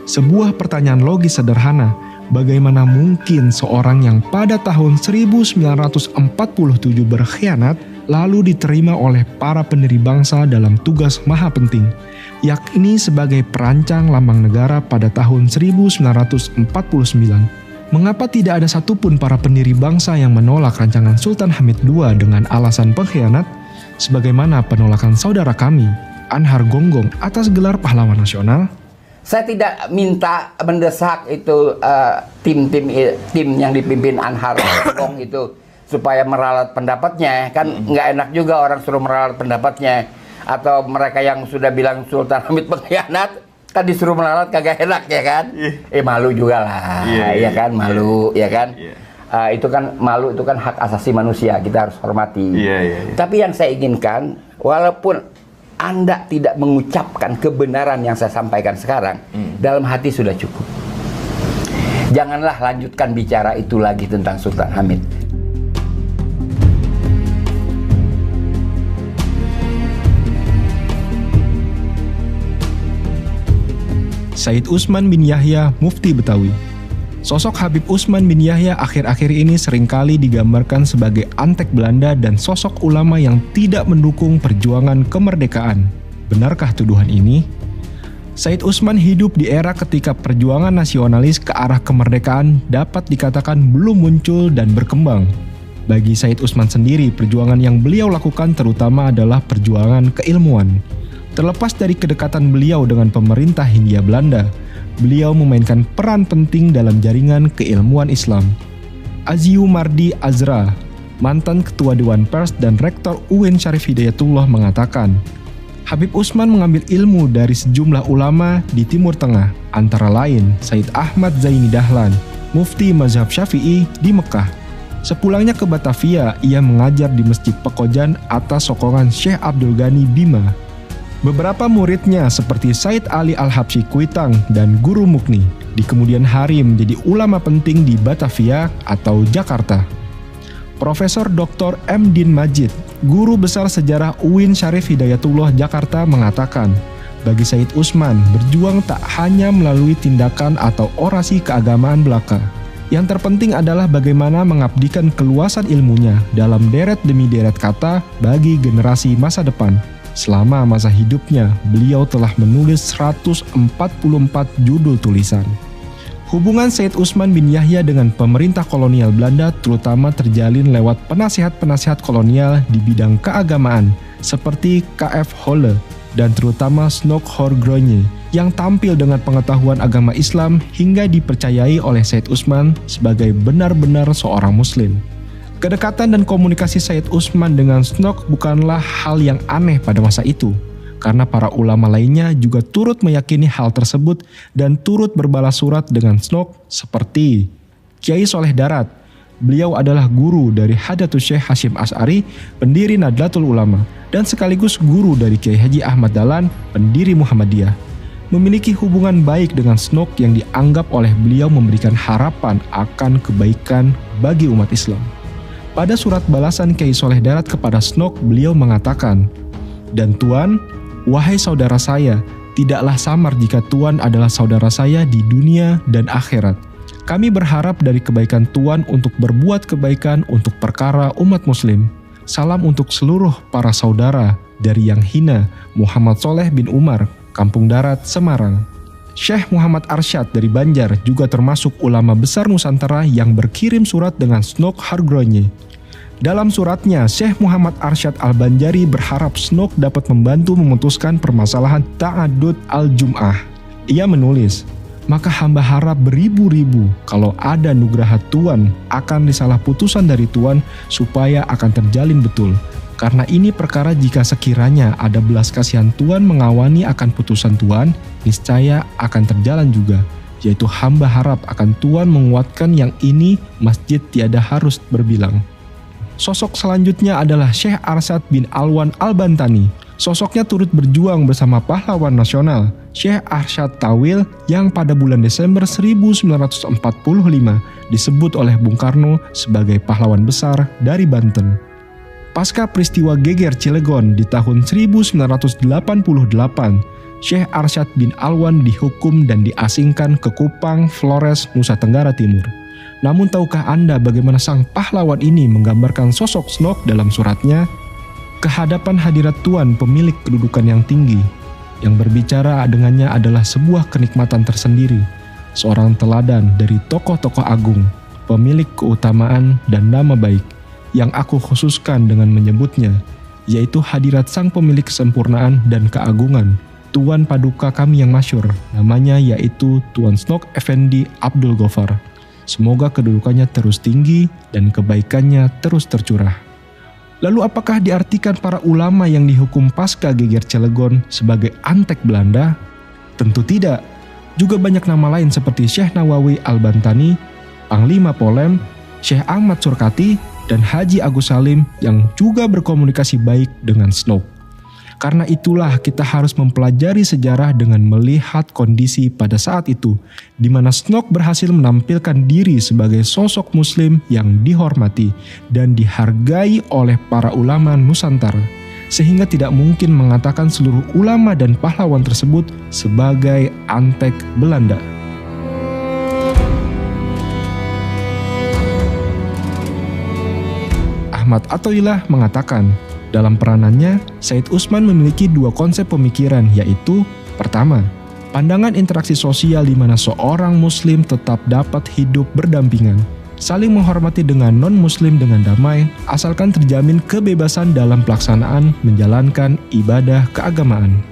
S1: sebuah pertanyaan logis sederhana, bagaimana mungkin seorang yang pada tahun 1947 berkhianat lalu diterima oleh para pendiri bangsa dalam tugas maha penting, yakni sebagai perancang lambang negara pada tahun 1949. Mengapa tidak ada satupun para pendiri bangsa yang menolak rancangan Sultan Hamid II dengan alasan pengkhianat, sebagaimana penolakan saudara kami, Anhar Gonggong, atas gelar pahlawan nasional?
S5: Saya tidak minta mendesak itu tim yang dipimpin Anhar Gonggong itu supaya meralat pendapatnya, kan nggak enak juga orang suruh meralat pendapatnya, atau mereka yang sudah bilang Sultan Hamid pengkhianat kan disuruh meralat kagak enak ya kan? Malu juga lah, ya kan, malu ya kan? Itu kan malu, itu kan hak asasi manusia, kita harus hormati. Tapi yang saya inginkan, walaupun Anda tidak mengucapkan kebenaran yang saya sampaikan sekarang, dalam hati sudah cukup. Janganlah lanjutkan bicara itu lagi tentang Sultan Hamid.
S1: Said Usman bin Yahya, Mufti Betawi. Sosok Habib Usman bin Yahya akhir-akhir ini seringkali digambarkan sebagai antek Belanda dan sosok ulama yang tidak mendukung perjuangan kemerdekaan. Benarkah tuduhan ini? Said Usman hidup di era ketika perjuangan nasionalis ke arah kemerdekaan dapat dikatakan belum muncul dan berkembang. Bagi Said Usman sendiri, perjuangan yang beliau lakukan terutama adalah perjuangan keilmuan. Terlepas dari kedekatan beliau dengan pemerintah Hindia Belanda, beliau memainkan peran penting dalam jaringan keilmuan Islam. Aziu Mardi Azra, mantan Ketua Dewan Pers dan Rektor UIN Syarif Hidayatullah mengatakan, Habib Usman mengambil ilmu dari sejumlah ulama di Timur Tengah, antara lain Said Ahmad Zaini Dahlan, Mufti Mazhab Syafi'i di Mekah. Sepulangnya ke Batavia, ia mengajar di Masjid Pekojan atas sokongan Syekh Abdul Ghani Bima. Beberapa muridnya seperti Said Ali Al-Habsyi Kuitang dan Guru Mukni di kemudian hari menjadi ulama penting di Batavia atau Jakarta. Profesor Dr. M. Din Majid, Guru Besar Sejarah UIN Syarif Hidayatullah Jakarta mengatakan, bagi Said Usman, berjuang tak hanya melalui tindakan atau orasi keagamaan belaka. Yang terpenting adalah bagaimana mengabdikan keluasan ilmunya dalam deret demi deret kata bagi generasi masa depan. Selama masa hidupnya, beliau telah menulis 144 judul tulisan. Hubungan Said Usman bin Yahya dengan pemerintah kolonial Belanda terutama terjalin lewat penasihat-penasihat kolonial di bidang keagamaan seperti K.F. Holle dan terutama Snok Horgrogne yang tampil dengan pengetahuan agama Islam hingga dipercayai oleh Said Usman sebagai benar-benar seorang Muslim. Kedekatan dan komunikasi Said Usman dengan Snok bukanlah hal yang aneh pada masa itu, karena para ulama lainnya juga turut meyakini hal tersebut dan turut berbalas surat dengan Snok seperti Kiai Soleh Darat. Beliau adalah guru dari Hadatus Syekh Hasyim Asy'ari, pendiri Nadlatul Ulama, dan sekaligus guru dari Kiai Haji Ahmad Dahlan, pendiri Muhammadiyah. Memiliki hubungan baik dengan Snok yang dianggap oleh beliau memberikan harapan akan kebaikan bagi umat Islam. Pada surat balasan Kiai Soleh Darat kepada Snok, beliau mengatakan, "Dan Tuan, wahai saudara saya, tidaklah samar jika Tuan adalah saudara saya di dunia dan akhirat. Kami berharap dari kebaikan Tuan untuk berbuat kebaikan untuk perkara umat muslim. Salam untuk seluruh para saudara dari Yang Hina, Muhammad Soleh bin Umar, Kampung Darat, Semarang." Syekh Muhammad Arsyad dari Banjar juga termasuk ulama besar Nusantara yang berkirim surat dengan Snok Horgrogne. Dalam suratnya, Syekh Muhammad Arsyad Al-Banjari berharap Snok dapat membantu memutuskan permasalahan Ta'adud Al-Jum'ah. Ia menulis, "Maka hamba harap beribu-ribu kalau ada nugraha Tuan akan risalah putusan dari Tuan supaya akan terjalin betul. Karena ini perkara jika sekiranya ada belas kasihan Tuan mengawani akan putusan Tuan, niscaya akan terjalan juga, yaitu hamba harap akan Tuhan menguatkan yang ini masjid tiada harus berbilang. Sosok selanjutnya adalah Syekh Arsyad bin Alwan Al-Bantani. Sosoknya turut berjuang bersama pahlawan nasional Syekh Arsyad Tawil yang pada bulan Desember 1945 disebut oleh Bung Karno sebagai pahlawan besar dari Banten. Pasca peristiwa geger Cilegon di tahun 1988, Syekh Arsyad bin Alwan dihukum dan diasingkan ke Kupang, Flores, Nusa Tenggara Timur. Namun tahukah Anda bagaimana sang pahlawan ini menggambarkan sosok Snok dalam suratnya? Kehadapan hadirat Tuhan pemilik kedudukan yang tinggi, yang berbicara dengannya adalah sebuah kenikmatan tersendiri, seorang teladan dari tokoh-tokoh agung, pemilik keutamaan dan nama baik, yang aku khususkan dengan menyebutnya, yaitu hadirat sang pemilik kesempurnaan dan keagungan, Tuan Paduka kami yang masyhur, namanya yaitu Tuan Snok Effendi Abdul Ghaffar. Semoga kedudukannya terus tinggi dan kebaikannya terus tercurah. Lalu apakah diartikan para ulama yang dihukum pasca geger Cilegon sebagai antek Belanda? Tentu tidak. Juga banyak nama lain seperti Syekh Nawawi Al-Bantani, Panglima Polem, Syekh Ahmad Surkati, dan Haji Agus Salim yang juga berkomunikasi baik dengan Snok. Karena itulah kita harus mempelajari sejarah dengan melihat kondisi pada saat itu, di mana Snok berhasil menampilkan diri sebagai sosok muslim yang dihormati dan dihargai oleh para ulama Nusantara, sehingga tidak mungkin mengatakan seluruh ulama dan pahlawan tersebut sebagai antek Belanda. Ahmad Athoillah mengatakan, dalam peranannya, Said Usman memiliki dua konsep pemikiran, yaitu pertama, pandangan interaksi sosial di mana seorang muslim tetap dapat hidup berdampingan, saling menghormati dengan non-muslim dengan damai, asalkan terjamin kebebasan dalam pelaksanaan menjalankan ibadah keagamaan.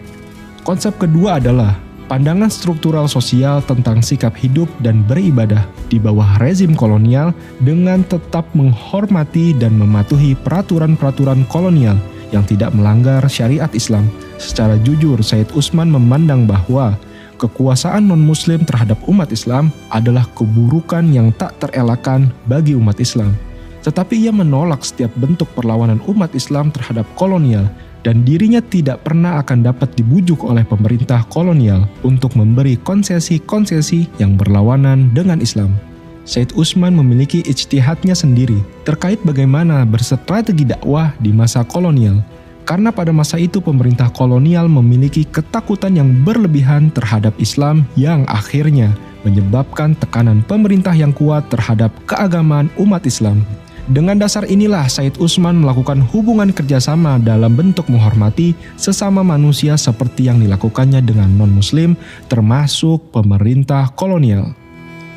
S1: Konsep kedua adalah pandangan struktural sosial tentang sikap hidup dan beribadah di bawah rezim kolonial dengan tetap menghormati dan mematuhi peraturan-peraturan kolonial yang tidak melanggar syariat Islam. Secara jujur, Said Usman memandang bahwa kekuasaan non-muslim terhadap umat Islam adalah keburukan yang tak terelakkan bagi umat Islam. Tetapi ia menolak setiap bentuk perlawanan umat Islam terhadap kolonial, dan dirinya tidak pernah akan dapat dibujuk oleh pemerintah kolonial untuk memberi konsesi-konsesi yang berlawanan dengan Islam. Said Usman memiliki ijtihadnya sendiri terkait bagaimana berstrategi dakwah di masa kolonial, karena pada masa itu pemerintah kolonial memiliki ketakutan yang berlebihan terhadap Islam yang akhirnya menyebabkan tekanan pemerintah yang kuat terhadap keagamaan umat Islam. Dengan dasar inilah Said Usman melakukan hubungan kerjasama dalam bentuk menghormati sesama manusia seperti yang dilakukannya dengan non-muslim, termasuk pemerintah kolonial.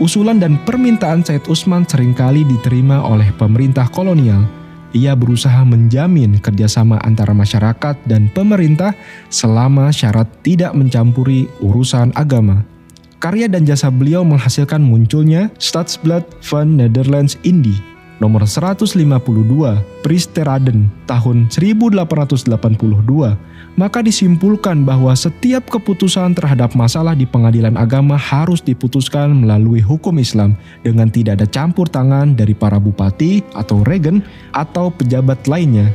S1: Usulan dan permintaan Said Usman seringkali diterima oleh pemerintah kolonial. Ia berusaha menjamin kerjasama antara masyarakat dan pemerintah selama syarat tidak mencampuri urusan agama. Karya dan jasa beliau menghasilkan munculnya Stadsblad van Nederlands-Indië nomor 152, Pristeraden, tahun 1882, maka disimpulkan bahwa setiap keputusan terhadap masalah di pengadilan agama harus diputuskan melalui hukum Islam dengan tidak ada campur tangan dari para bupati atau regen atau pejabat lainnya.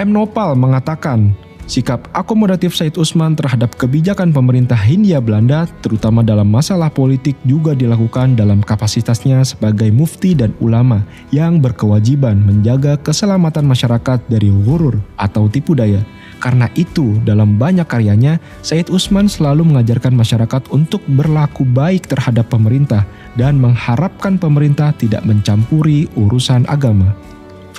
S1: M. Nopal mengatakan, sikap akomodatif Said Usman terhadap kebijakan pemerintah Hindia Belanda, terutama dalam masalah politik, juga dilakukan dalam kapasitasnya sebagai mufti dan ulama yang berkewajiban menjaga keselamatan masyarakat dari ghurur atau tipu daya. Karena itu, dalam banyak karyanya, Said Usman selalu mengajarkan masyarakat untuk berlaku baik terhadap pemerintah dan mengharapkan pemerintah tidak mencampuri urusan agama.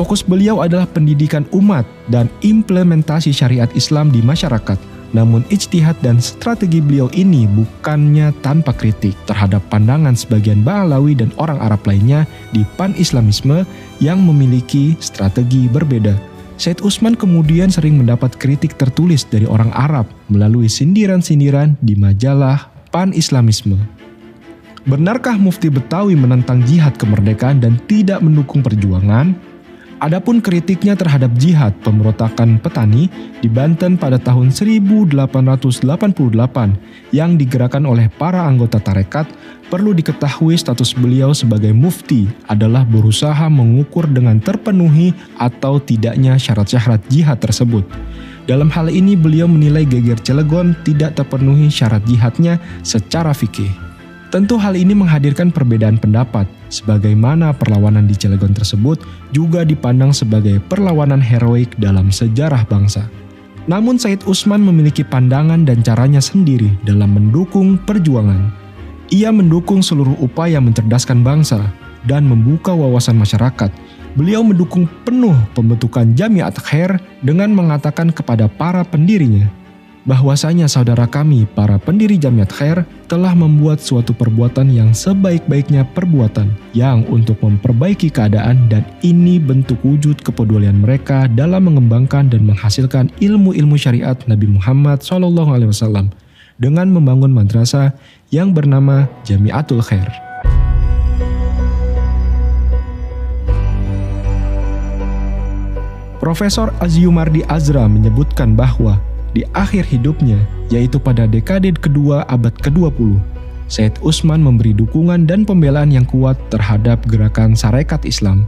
S1: Fokus beliau adalah pendidikan umat dan implementasi syariat Islam di masyarakat. Namun ijtihad dan strategi beliau ini bukannya tanpa kritik terhadap pandangan sebagian Ba'alawi dan orang Arab lainnya di pan-Islamisme yang memiliki strategi berbeda. Said Usman kemudian sering mendapat kritik tertulis dari orang Arab melalui sindiran-sindiran di majalah pan-Islamisme. Benarkah Mufti Betawi menentang jihad kemerdekaan dan tidak mendukung perjuangan? Adapun kritiknya terhadap jihad pemberontakan petani di Banten pada tahun 1888 yang digerakkan oleh para anggota tarekat, perlu diketahui status beliau sebagai mufti adalah berusaha mengukur dengan terpenuhi atau tidaknya syarat-syarat jihad tersebut. Dalam hal ini beliau menilai geger Cilegon tidak terpenuhi syarat jihadnya secara fikih. Tentu hal ini menghadirkan perbedaan pendapat, sebagaimana perlawanan di Cilegon tersebut juga dipandang sebagai perlawanan heroik dalam sejarah bangsa. Namun Said Usman memiliki pandangan dan caranya sendiri dalam mendukung perjuangan. Ia mendukung seluruh upaya mencerdaskan bangsa dan membuka wawasan masyarakat. Beliau mendukung penuh pembentukan Jamiat Khair dengan mengatakan kepada para pendirinya, bahwasanya saudara kami para pendiri Jamiat Khair telah membuat suatu perbuatan yang sebaik-baiknya perbuatan yang untuk memperbaiki keadaan, dan ini bentuk wujud kepedulian mereka dalam mengembangkan dan menghasilkan ilmu-ilmu syariat Nabi Muhammad SAW dengan membangun madrasah yang bernama Jamiatul Khair. Profesor Azyumardi Azra menyebutkan bahwa di akhir hidupnya, yaitu pada dekade kedua abad ke-20, Said Usman memberi dukungan dan pembelaan yang kuat terhadap gerakan Sarekat Islam.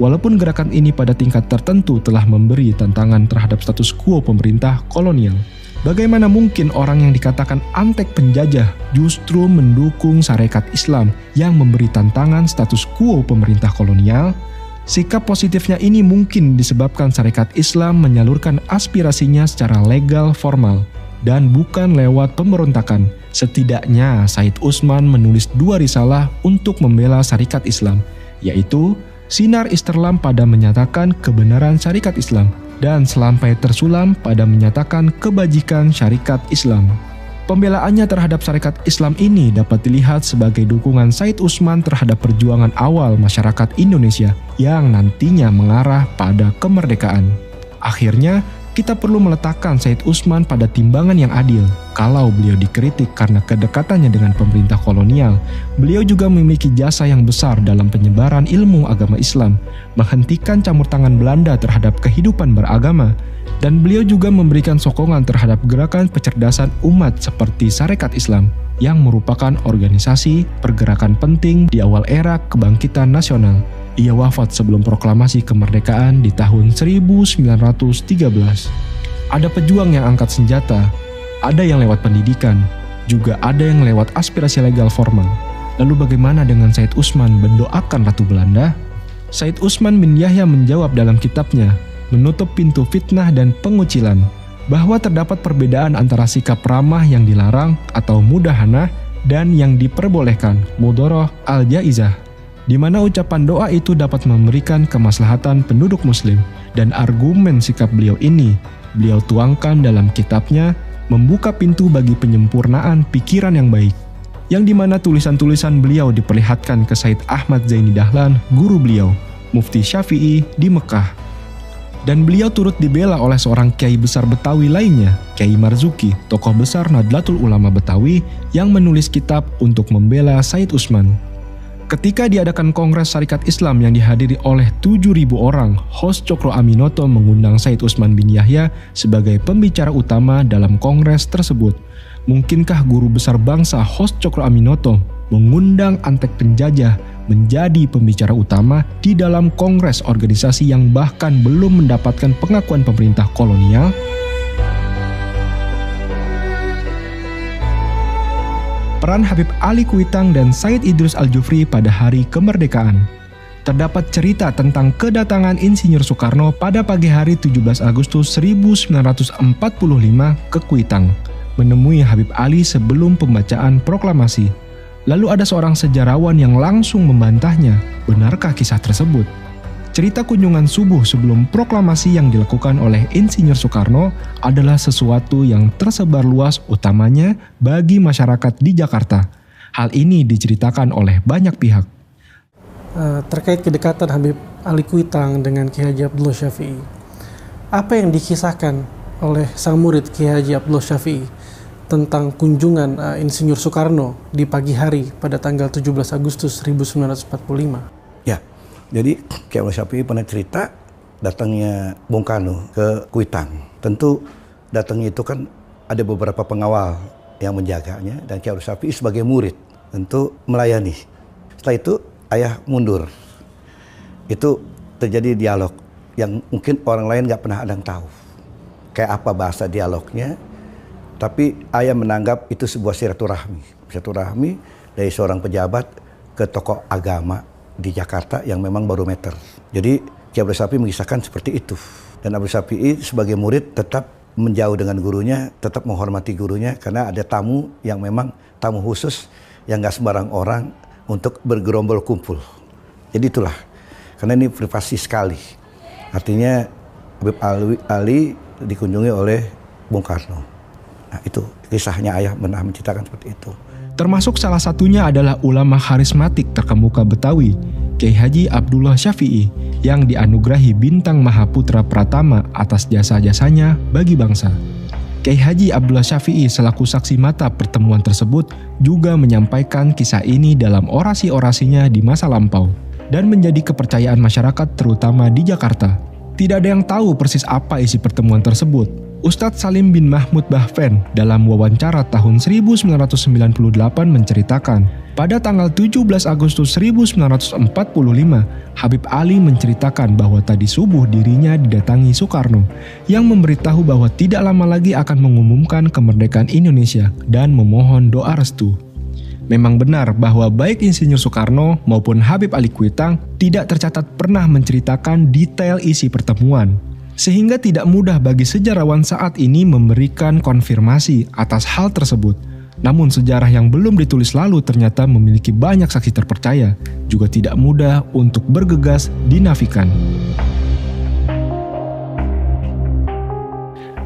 S1: Walaupun gerakan ini pada tingkat tertentu telah memberi tantangan terhadap status quo pemerintah kolonial. Bagaimana mungkin orang yang dikatakan antek penjajah justru mendukung Sarekat Islam yang memberi tantangan status quo pemerintah kolonial? Sikap positifnya ini mungkin disebabkan Sarekat Islam menyalurkan aspirasinya secara legal formal dan bukan lewat pemberontakan. Setidaknya Said Usman menulis 2 risalah untuk membela Sarekat Islam, yaitu Sinar Isterlam pada menyatakan kebenaran Syarikat Islam dan Selampai Tersulam pada menyatakan kebajikan Syarikat Islam. Pembelaannya terhadap Syarikat Islam ini dapat dilihat sebagai dukungan Said Usman terhadap perjuangan awal masyarakat Indonesia yang nantinya mengarah pada kemerdekaan. Akhirnya, kita perlu meletakkan Said Usman pada timbangan yang adil. Kalau beliau dikritik karena kedekatannya dengan pemerintah kolonial, beliau juga memiliki jasa yang besar dalam penyebaran ilmu agama Islam, menghentikan campur tangan Belanda terhadap kehidupan beragama, dan beliau juga memberikan sokongan terhadap gerakan pencerdasan umat seperti Sarekat Islam, yang merupakan organisasi pergerakan penting di awal era kebangkitan nasional. Ia wafat sebelum proklamasi kemerdekaan di tahun 1913. Ada pejuang yang angkat senjata, ada yang lewat pendidikan, juga ada yang lewat aspirasi legal formal. Lalu bagaimana dengan Said Usman mendoakan Ratu Belanda? Said Usman bin Yahya menjawab dalam kitabnya, Menutup Pintu Fitnah dan Pengucilan, bahwa terdapat perbedaan antara sikap ramah yang dilarang atau mudahanah dan yang diperbolehkan, mudoroh al-jaizah, di mana ucapan doa itu dapat memberikan kemaslahatan penduduk muslim, dan argumen sikap beliau ini beliau tuangkan dalam kitabnya Membuka Pintu bagi Penyempurnaan Pikiran yang Baik, yang dimana tulisan-tulisan beliau diperlihatkan ke Said Ahmad Zaini Dahlan, guru beliau, Mufti Syafi'i di Mekah. Dan beliau turut dibela oleh seorang kiai besar Betawi lainnya, Kiai Marzuki, tokoh besar Nahdlatul Ulama Betawi yang menulis kitab untuk membela Said Usman. Ketika diadakan Kongres Syarikat Islam yang dihadiri oleh 7.000 orang, host Cokro Aminoto mengundang Said Usman bin Yahya sebagai pembicara utama dalam kongres tersebut. Mungkinkah guru besar bangsa host Cokro Aminoto mengundang antek penjajah menjadi pembicara utama di dalam kongres organisasi yang bahkan belum mendapatkan pengakuan pemerintah kolonial? Peran Habib Ali Kuitang dan Said Idrus Al-Jufri pada hari kemerdekaan. Terdapat cerita tentang kedatangan Insinyur Soekarno pada pagi hari 17 Agustus 1945 ke Kuitang, menemui Habib Ali sebelum pembacaan proklamasi. Lalu ada seorang sejarawan yang langsung membantahnya. Benarkah kisah tersebut? Cerita kunjungan subuh sebelum proklamasi yang dilakukan oleh Insinyur Soekarno adalah sesuatu yang tersebar luas, utamanya bagi masyarakat di Jakarta. Hal ini diceritakan oleh banyak pihak.
S6: Terkait kedekatan Habib Ali Kuitang dengan Kiai Haji Abdullah Syafi'i, apa yang dikisahkan oleh sang murid Kiai Haji Abdullah Syafi'i tentang kunjungan Insinyur Soekarno di pagi hari pada tanggal 17 Agustus 1945?
S7: Ya, jadi Kiai Abdullah Syafi'i pernah cerita datangnya Bung Karno ke Kuitang. Tentu datangnya itu kan ada beberapa pengawal yang menjaganya dan Ki Abdul Syafi'i sebagai murid tentu melayani. Setelah itu ayah mundur. Itu terjadi dialog yang mungkin orang lain nggak pernah ada yang tahu. Kayak apa bahasa dialognya. Tapi ayah menganggap itu sebuah silaturahmi dari seorang pejabat ke tokoh agama di Jakarta yang memang barometer. Jadi Ki Abdul Syafi'i mengisahkan seperti itu. Dan Abdul Syafi'i sebagai murid tetap menjauh dengan gurunya, tetap menghormati gurunya karena ada tamu yang memang tamu khusus yang nggak sembarang orang untuk bergerombol kumpul. Jadi itulah, karena ini privasi sekali. Artinya Habib Ali dikunjungi oleh Bung Karno. Nah itu kisahnya ayah pernah menceritakan seperti itu.
S1: Termasuk salah satunya adalah ulama karismatik terkemuka Betawi, Kiai Haji Abdullah Syafi'i, yang dianugerahi bintang Mahaputra Pratama atas jasa-jasanya bagi bangsa. Kiai Haji Abdullah Syafi'i selaku saksi mata pertemuan tersebut juga menyampaikan kisah ini dalam orasi-orasinya di masa lampau dan menjadi kepercayaan masyarakat terutama di Jakarta. Tidak ada yang tahu persis apa isi pertemuan tersebut. Ustadz Salim bin Mahmud Bahven dalam wawancara tahun 1998 menceritakan, pada tanggal 17 Agustus 1945, Habib Ali menceritakan bahwa tadi subuh dirinya didatangi Soekarno yang memberitahu bahwa tidak lama lagi akan mengumumkan kemerdekaan Indonesia dan memohon doa restu. Memang benar bahwa baik Insinyur Soekarno maupun Habib Ali Kuitang tidak tercatat pernah menceritakan detail isi pertemuan. Sehingga tidak mudah bagi sejarawan saat ini memberikan konfirmasi atas hal tersebut. Namun sejarah yang belum ditulis lalu ternyata memiliki banyak saksi terpercaya, juga tidak mudah untuk bergegas dinafikan.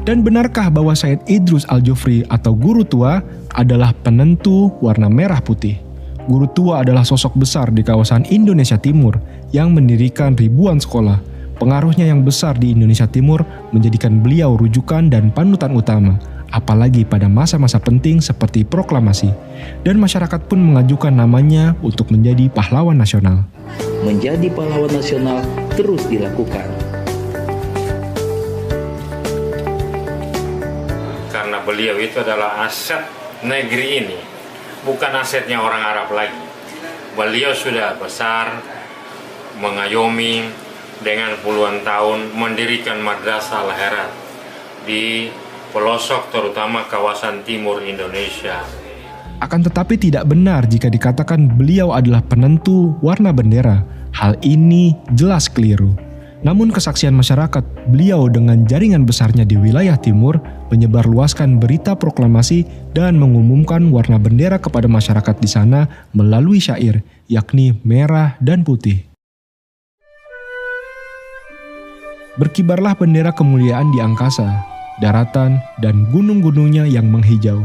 S1: Dan benarkah bahwa Said Idrus Al-Jufri atau Guru Tua adalah penentu warna merah putih? Guru Tua adalah sosok besar di kawasan Indonesia Timur yang mendirikan ribuan sekolah. Pengaruhnya yang besar di Indonesia Timur menjadikan beliau rujukan dan panutan utama, apalagi pada masa-masa penting seperti proklamasi. Dan masyarakat pun mengajukan namanya untuk menjadi pahlawan nasional.
S8: Menjadi pahlawan nasional terus dilakukan.
S9: Karena beliau itu adalah aset negeri ini, bukan asetnya orang Arab lagi. Beliau sudah besar, mengayomi, dengan puluhan tahun mendirikan Madrasah Al-Herat di pelosok terutama kawasan timur Indonesia.
S1: Akan tetapi tidak benar jika dikatakan beliau adalah penentu warna bendera. Hal ini jelas keliru. Namun kesaksian masyarakat, beliau dengan jaringan besarnya di wilayah timur menyebarluaskan berita proklamasi dan mengumumkan warna bendera kepada masyarakat di sana melalui syair, yakni merah dan putih. Berkibarlah bendera kemuliaan di angkasa, daratan, dan gunung-gunungnya yang menghijau.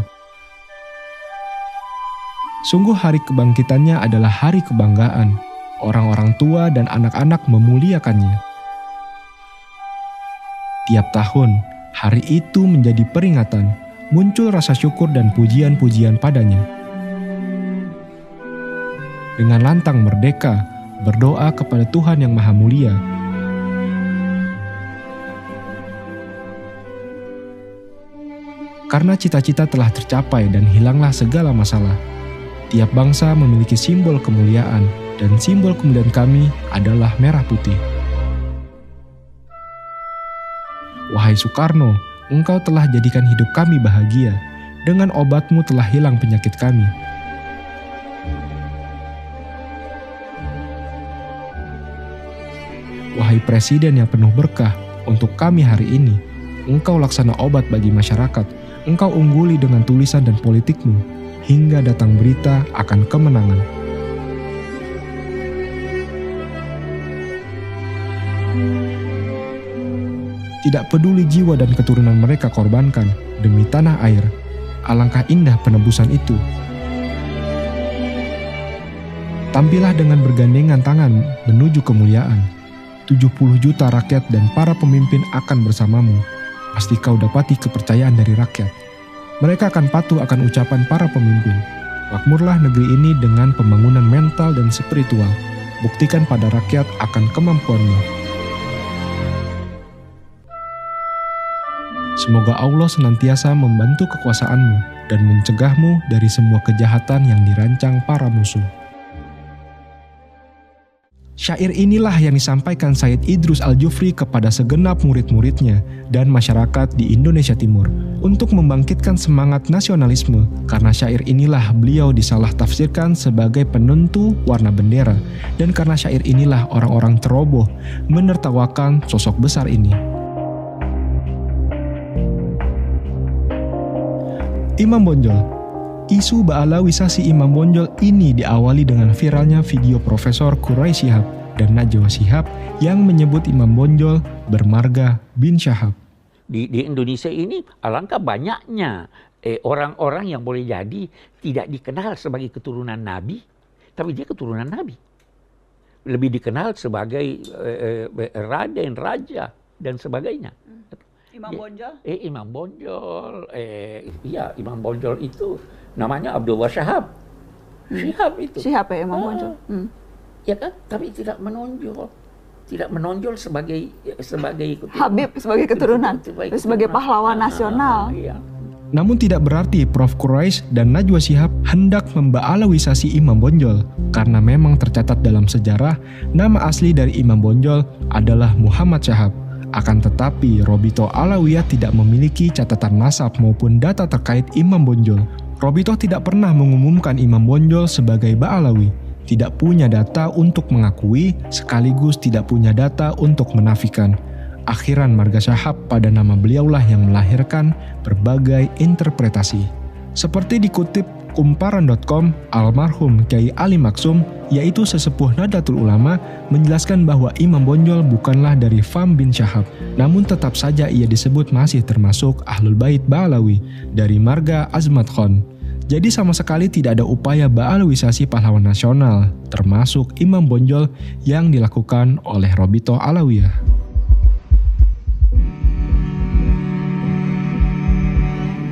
S1: Sungguh hari kebangkitannya adalah hari kebanggaan. Orang-orang tua dan anak-anak memuliakannya. Tiap tahun, hari itu menjadi peringatan, muncul rasa syukur dan pujian-pujian padanya. Dengan lantang merdeka, berdoa kepada Tuhan yang Maha Mulia, karena cita-cita telah tercapai dan hilanglah segala masalah. Tiap bangsa memiliki simbol kemuliaan, dan simbol kemuliaan kami adalah merah putih. Wahai Soekarno, engkau telah jadikan hidup kami bahagia. Dengan obatmu telah hilang penyakit kami. Wahai Presiden yang penuh berkah, untuk kami hari ini, engkau laksana obat bagi masyarakat. Engkau ungguli dengan tulisan dan politikmu, hingga datang berita akan kemenangan. Tidak peduli jiwa dan keturunan mereka korbankan demi tanah air, alangkah indah penebusan itu. Tampillah dengan bergandengan tangan menuju kemuliaan. 70 juta rakyat dan para pemimpin akan bersamamu. Pasti kau dapati kepercayaan dari rakyat. Mereka akan patuh akan ucapan para pemimpin. Makmurlah negeri ini dengan pembangunan mental dan spiritual. Buktikan pada rakyat akan kemampuanmu. Semoga Allah senantiasa membantu kekuasaanmu dan mencegahmu dari semua kejahatan yang dirancang para musuh. Syair inilah yang disampaikan Sayyid Idrus Al-Jufri kepada segenap murid-muridnya dan masyarakat di Indonesia Timur untuk membangkitkan semangat nasionalisme, karena syair inilah beliau disalah tafsirkan sebagai penentu warna bendera, dan karena syair inilah orang-orang ceroboh menertawakan sosok besar ini. Imam Bonjol. Isu Ba'alawisasi Imam Bonjol ini diawali dengan viralnya video Profesor Quraish Shihab dan Najwa Shihab yang menyebut Imam Bonjol bermarga bin Syahab.
S10: Di Indonesia ini alangkah banyaknya orang-orang yang boleh jadi tidak dikenal sebagai keturunan Nabi, tapi dia keturunan Nabi. Lebih dikenal sebagai raden, raja, dan sebagainya.
S11: Imam Bonjol?
S10: Imam Bonjol. Iya, Imam Bonjol itu namanya Abdullah Syahab. Syihab itu.
S11: Syihab ya, Imam Bonjol.
S10: Ya kan? Tapi tidak menonjol. Tidak menonjol sebagai
S11: Habib, sebagai keturunan. Sebagai pahlawan nasional.
S10: Iya.
S1: Namun tidak berarti Prof. Quraish dan Najwa Shihab hendak memba'alawisasi Imam Bonjol, karena memang tercatat dalam sejarah nama asli dari Imam Bonjol adalah Muhammad Syahab. Akan tetapi, Robito Alawiyah tidak memiliki catatan nasab maupun data terkait Imam Bonjol. Robito tidak pernah mengumumkan Imam Bonjol sebagai Ba'alawi, tidak punya data untuk mengakui, sekaligus tidak punya data untuk menafikan. Akhiran marga Syahab pada nama beliaulah yang melahirkan berbagai interpretasi. Seperti dikutip kumparan.com, almarhum Kiai Ali Maksum, yaitu sesepuh Nahdlatul Ulama, menjelaskan bahwa Imam Bonjol bukanlah dari Fam bin Syahab, namun tetap saja ia disebut masih termasuk Ahlul Bait Ba'alawi dari marga Azmat Khan. Jadi sama sekali tidak ada upaya Ba'alawisasi pahlawan nasional, termasuk Imam Bonjol yang dilakukan oleh Robito Alawiyah.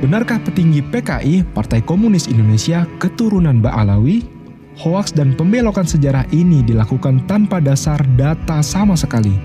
S1: Benarkah petinggi PKI, Partai Komunis Indonesia, keturunan Ba'alawi? Hoaks dan pembelokan sejarah ini dilakukan tanpa dasar data sama sekali.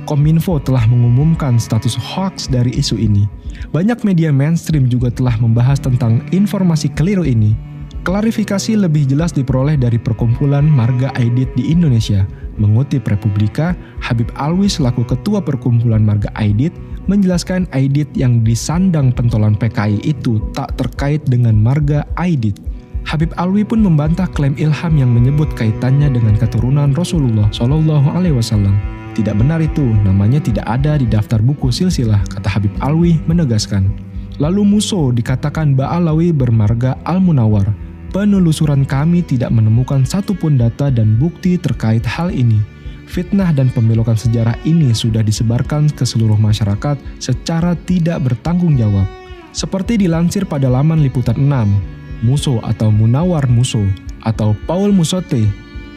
S1: Kominfo telah mengumumkan status hoaks dari isu ini. Banyak media mainstream juga telah membahas tentang informasi keliru ini. Klarifikasi lebih jelas diperoleh dari perkumpulan Marga Aidit di Indonesia. Mengutip Republika, Habib Alwi selaku ketua perkumpulan Marga Aidit menjelaskan Aidit yang disandang pentolan PKI itu tak terkait dengan marga Aidit. Habib Alwi pun membantah klaim Ilham yang menyebut kaitannya dengan keturunan Rasulullah Shallallahu Alaihi Wasallam. Tidak benar itu, namanya tidak ada di daftar buku silsilah, kata Habib Alwi menegaskan. Lalu Muso dikatakan Ba'alawi bermarga Al-Munawar. Penelusuran kami tidak menemukan satupun data dan bukti terkait hal ini. Fitnah dan pembelokan sejarah ini sudah disebarkan ke seluruh masyarakat secara tidak bertanggung jawab. Seperti dilansir pada laman Liputan 6, Muso atau Munawar Muso atau Paul Musote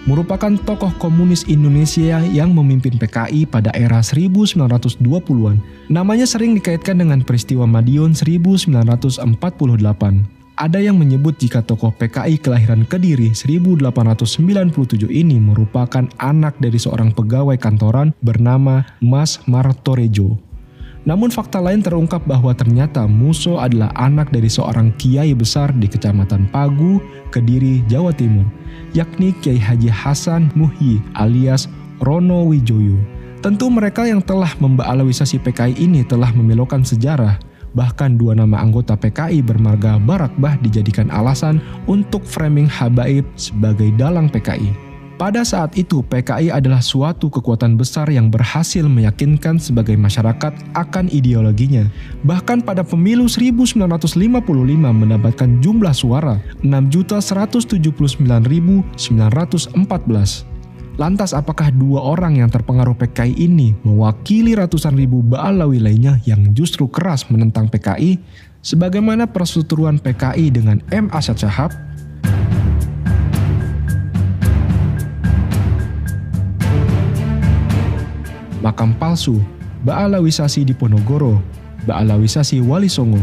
S1: merupakan tokoh komunis Indonesia yang memimpin PKI pada era 1920-an. Namanya sering dikaitkan dengan peristiwa Madiun 1948. Ada yang menyebut jika tokoh PKI kelahiran Kediri 1897 ini merupakan anak dari seorang pegawai kantoran bernama Mas Martorejo. Namun fakta lain terungkap bahwa ternyata Muso adalah anak dari seorang kiai besar di Kecamatan Pagu, Kediri, Jawa Timur, yakni Kiai Haji Hasan Muhyi alias Rono Wijoyo. Tentu mereka yang telah memba'alawisasi PKI ini telah membelokkan sejarah. Bahkan dua nama anggota PKI bermarga Barakbah dijadikan alasan untuk framing Habaib sebagai dalang PKI. Pada saat itu PKI adalah suatu kekuatan besar yang berhasil meyakinkan sebagai masyarakat akan ideologinya. Bahkan pada pemilu 1955 mendapatkan jumlah suara 6.179.914. Lantas apakah dua orang yang terpengaruh PKI ini mewakili ratusan ribu Ba'alawi lainnya yang justru keras menentang PKI? Sebagaimana perseteruan PKI dengan M. Asyad Syahab? Makam palsu, Ba'alawisasi di Ponorogo, Ba'alawisasi Wali Songo.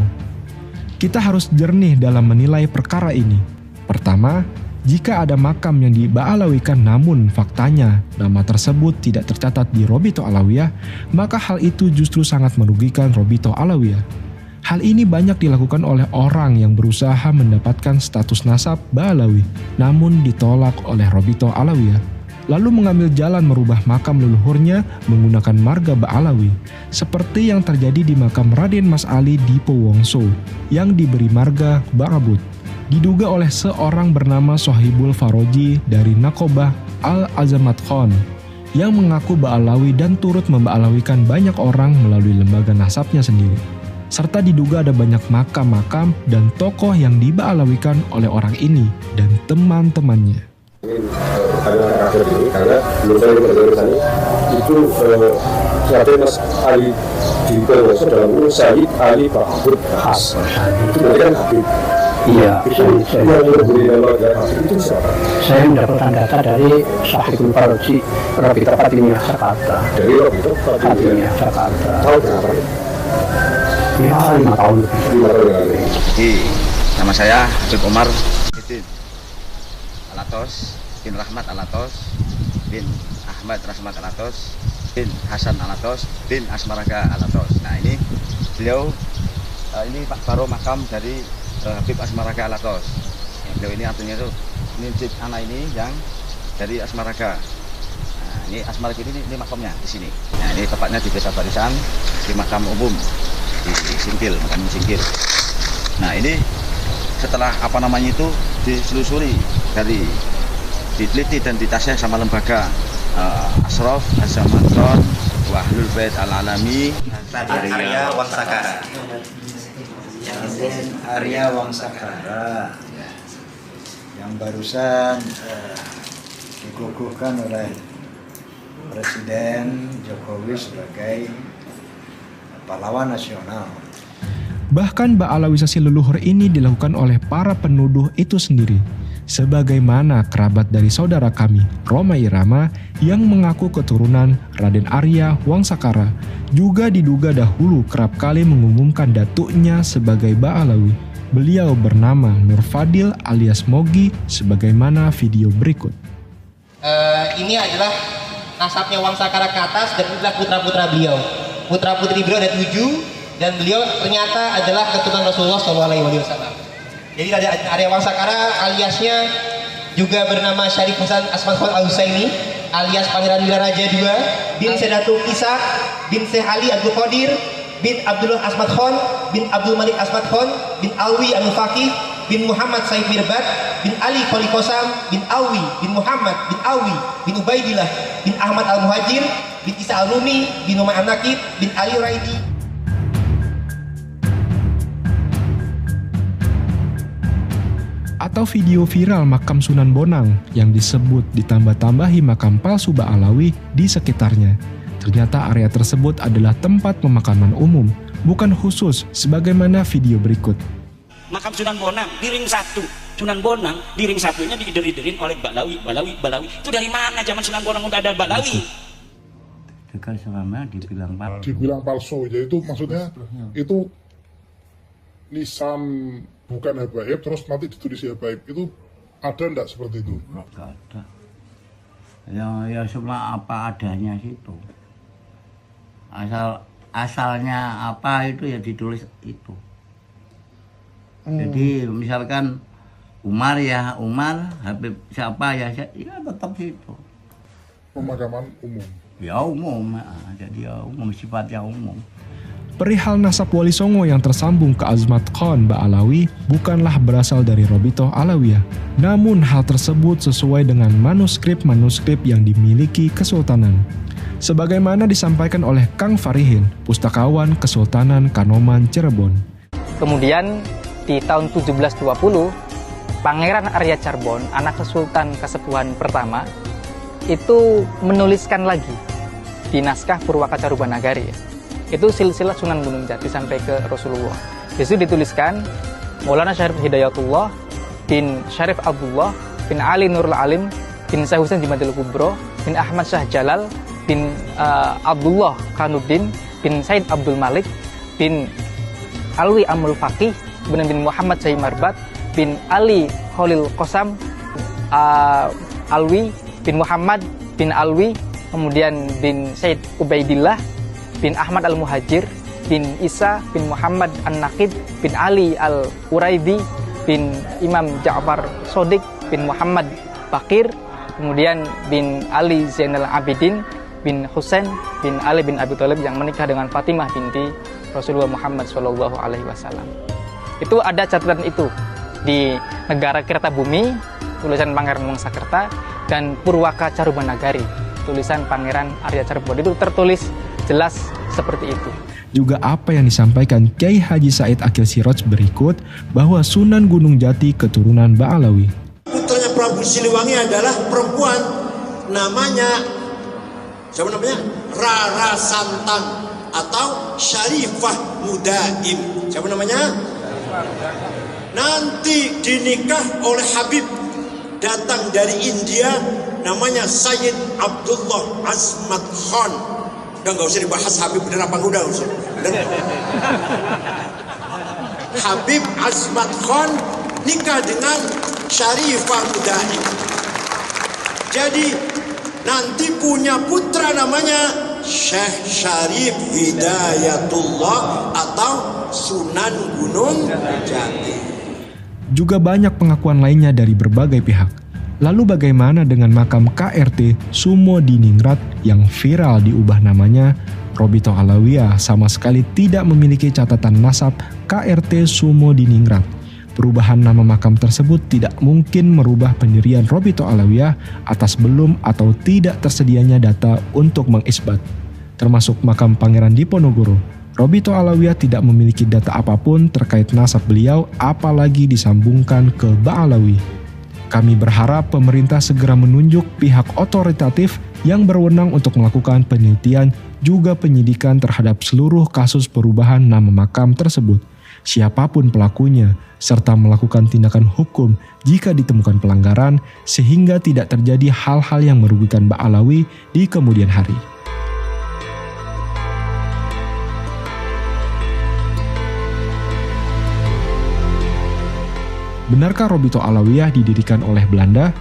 S1: Kita harus jernih dalam menilai perkara ini. Pertama, jika ada makam yang diba'alawikan namun faktanya nama tersebut tidak tercatat di Robito Alawiyah, maka hal itu justru sangat merugikan Robito Alawiyah. Hal ini banyak dilakukan oleh orang yang berusaha mendapatkan status nasab Ba'alawi, namun ditolak oleh Robito Alawiyah, lalu mengambil jalan merubah makam leluhurnya menggunakan marga Ba'alawi, seperti yang terjadi di makam Raden Mas Ali Dipo Wongso yang diberi marga Ba'abut, diduga oleh seorang bernama Sohibul Faroji dari Nakobah Al-Azamat Khan, yang mengaku Ba'alawi dan turut memba'alawikan banyak orang melalui lembaga nasabnya sendiri. Serta diduga ada banyak makam-makam dan tokoh yang diba'alawikan oleh orang ini dan teman-temannya.
S12: Pertanyaan terakhir ini, karena belum saya mendengarkan itu Raden Mas Ali Dipo Wongso dalam ini Sayyid Ali Ba'abut Khas. Itu berarti kan Habib.
S13: Iya,
S12: itu yang memberi nama Habib itu siapa?
S13: Saya mendapatkan data dari Sohibul Faroji, Robito Fatimiyah Jakarta.
S12: Dari Robito Fatimiyah
S13: Jakarta.
S12: Tahu berapa?
S13: Ya, 5 tahun lebih.
S14: Nama saya Habib Omar Alatos bin Rahmat Alatos bin Ahmad Rahmat Alatos bin Hasan Alatos bin Asmaraga Alatos. Nah ini beliau ini Pak Baro makam dari Habib Asmaraga Alatos. Beliau ini artinya itu nincit anak ini yang dari Asmaraga. Nah ini Asmaraga ini makamnya di sini. Nah ini tepatnya di Desa Barisan di makam umum di Singkil, makam Singkil. Nah ini setelah itu diselusuri dari diteliti dan ditasih sama lembaga Ashraf Azamatron Wahlul Bait Al-Alami
S15: Arya Wangsakara. Arya Wangsakara yang barusan dikukuhkan oleh Presiden Jokowi sebagai pahlawan nasional.
S1: Bahkan ba'alawisasi leluhur ini dilakukan oleh para penuduh itu sendiri, sebagaimana kerabat dari saudara kami, Roma Irama, yang mengaku keturunan Raden Arya Wangsakara, juga diduga dahulu kerap kali mengumumkan datuknya sebagai Ba'alawi. Beliau bernama Nur Fadil alias Mogi, sebagaimana video berikut.
S16: Ini adalah nasabnya Wangsakara ke atas dan inilah putra-putra beliau. Putra-putri beliau ada 7 dan beliau ternyata adalah keturunan Rasulullah SAW. Jadi Arya Wangsakara aliasnya juga bernama Syarif Hasan Asmat Khan Al-Husaini alias Pangeran Wilaraja II bin Sedatul Isa bin Syekh Ali Abdul Qadir bin Abdullah Asmat Khan bin Abdul Malik Asmat Khan bin Alwi Al-Faqih bin Muhammad Said Mirbat bin Ali Kholi Qasam bin Alwi bin Muhammad bin Alwi bin Ubaidillah bin Ahmad Al-Muhajir bin Isa Al-Rumi bin Umay An-Nakib bin Ali Raidi.
S1: Atau video viral makam Sunan Bonang yang disebut ditambah-tambahi makam palsu Ba'alawi di sekitarnya. Ternyata area tersebut adalah tempat pemakaman umum, bukan khusus sebagaimana video berikut.
S2: Makam Sunan Bonang di ring 1. Sunan Bonang di ring 1-nya diider-iderin oleh Ba'alawi. Itu dari mana zaman Sunan Bonang udah ada Ba'alawi?
S17: Dekat selama dibilang palsu.
S18: Dibilang palsu, yaitu maksudnya itu lisan bukan habaib terus nanti ditulis habaib, itu ada enggak seperti itu?
S17: Enggak ada. Ya semua apa adanya situ. Asalnya apa itu ya ditulis itu. Jadi misalkan Umar ya Umar, Habib siapa ya tetap situ.
S18: Pemakaman umum.
S17: Ya umum, jadi ya umum, sifatnya umum.
S1: Perihal nasab Wali Songo yang tersambung ke Azmat Khan Ba'alawi bukanlah berasal dari Robito Alawiyah. Namun hal tersebut sesuai dengan manuskrip-manuskrip yang dimiliki Kesultanan. Sebagaimana disampaikan oleh Kang Farihin, Pustakawan Kesultanan Kanoman Cirebon.
S19: Kemudian di tahun 1720, Pangeran Arya Charbon, anak Sultan Kasepuhan pertama, itu menuliskan lagi di naskah Purwaka Carubanagari. Itu silsilah Sunan Gunung Jati sampai ke Rasulullah. Di situ dituliskan Maulana Syarif Hidayatullah bin Syarif Abdullah bin Ali Nurul Alim bin Syekh Husain Jimadil Kubro bin Ahmad Syah Jalal bin Abdullah Kanuddin bin Said Abdul Malik bin Alwi Amul Faqih bin Muhammad Syahid Marbat bin Ali Khalil Qasam Alwi bin Muhammad bin Alwi, kemudian bin Said Ubaidillah bin Ahmad Al-Muhajir bin Isa bin Muhammad An-Naqid bin Ali Al-Uraidi bin Imam Ja'far Shodiq bin Muhammad Bakir, kemudian bin Ali Zainal Abidin bin Husain bin Ali bin Abi Thalib yang menikah dengan Fatimah binti Rasulullah Muhammad SAW. Itu ada catatan itu di Negara Kertabumi, tulisan Pangeran Wangsakerta, dan Purwaka Carubanagari, tulisan Pangeran Arya Carbon. Itu tertulis jelas seperti itu.
S1: Juga apa yang disampaikan Kiai Haji Said Akil Siraj berikut, bahwa Sunan Gunung Jati keturunan Ba'alawi.
S20: Putranya Prabu Siliwangi adalah perempuan, namanya siapa namanya? Rara Santang atau Syarifah Mudaim. Siapa namanya? Nanti dinikah oleh Habib datang dari India, namanya Sayyid Abdullah Azmat Khan. Udah nggak usah dibahas Habib bener apa udah usah. Habib Azmat Khan nikah dengan Syarifah Mudaim. Jadi nanti punya putra namanya Syekh Syarif Hidayatullah atau Sunan Gunung Jati.
S1: Juga banyak pengakuan lainnya dari berbagai pihak. Lalu bagaimana dengan makam KRT Sumo di Ningrat yang viral diubah namanya? Robito Alawiyah sama sekali tidak memiliki catatan nasab KRT Sumo di Ningrat. Perubahan nama makam tersebut tidak mungkin merubah pendirian Robito Alawiyah atas belum atau tidak tersedianya data untuk mengisbat. Termasuk makam Pangeran Diponegoro, Robito Alawiyah tidak memiliki data apapun terkait nasab beliau, apalagi disambungkan ke Ba'alawi. Kami berharap pemerintah segera menunjuk pihak otoritatif yang berwenang untuk melakukan penelitian juga penyidikan terhadap seluruh kasus perubahan nama makam tersebut, siapapun pelakunya, serta melakukan tindakan hukum jika ditemukan pelanggaran sehingga tidak terjadi hal-hal yang merugikan Ba'alawi di kemudian hari. Benarkah Robito Alawiyah didirikan oleh Belanda?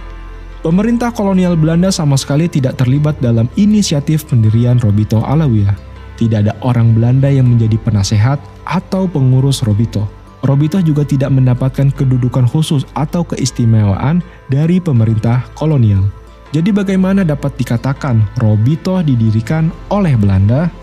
S1: Pemerintah kolonial Belanda sama sekali tidak terlibat dalam inisiatif pendirian Robito Alawiyah. Tidak ada orang Belanda yang menjadi penasehat atau pengurus Robito. Robito juga tidak mendapatkan kedudukan khusus atau keistimewaan dari pemerintah kolonial. Jadi bagaimana dapat dikatakan Robito didirikan oleh Belanda?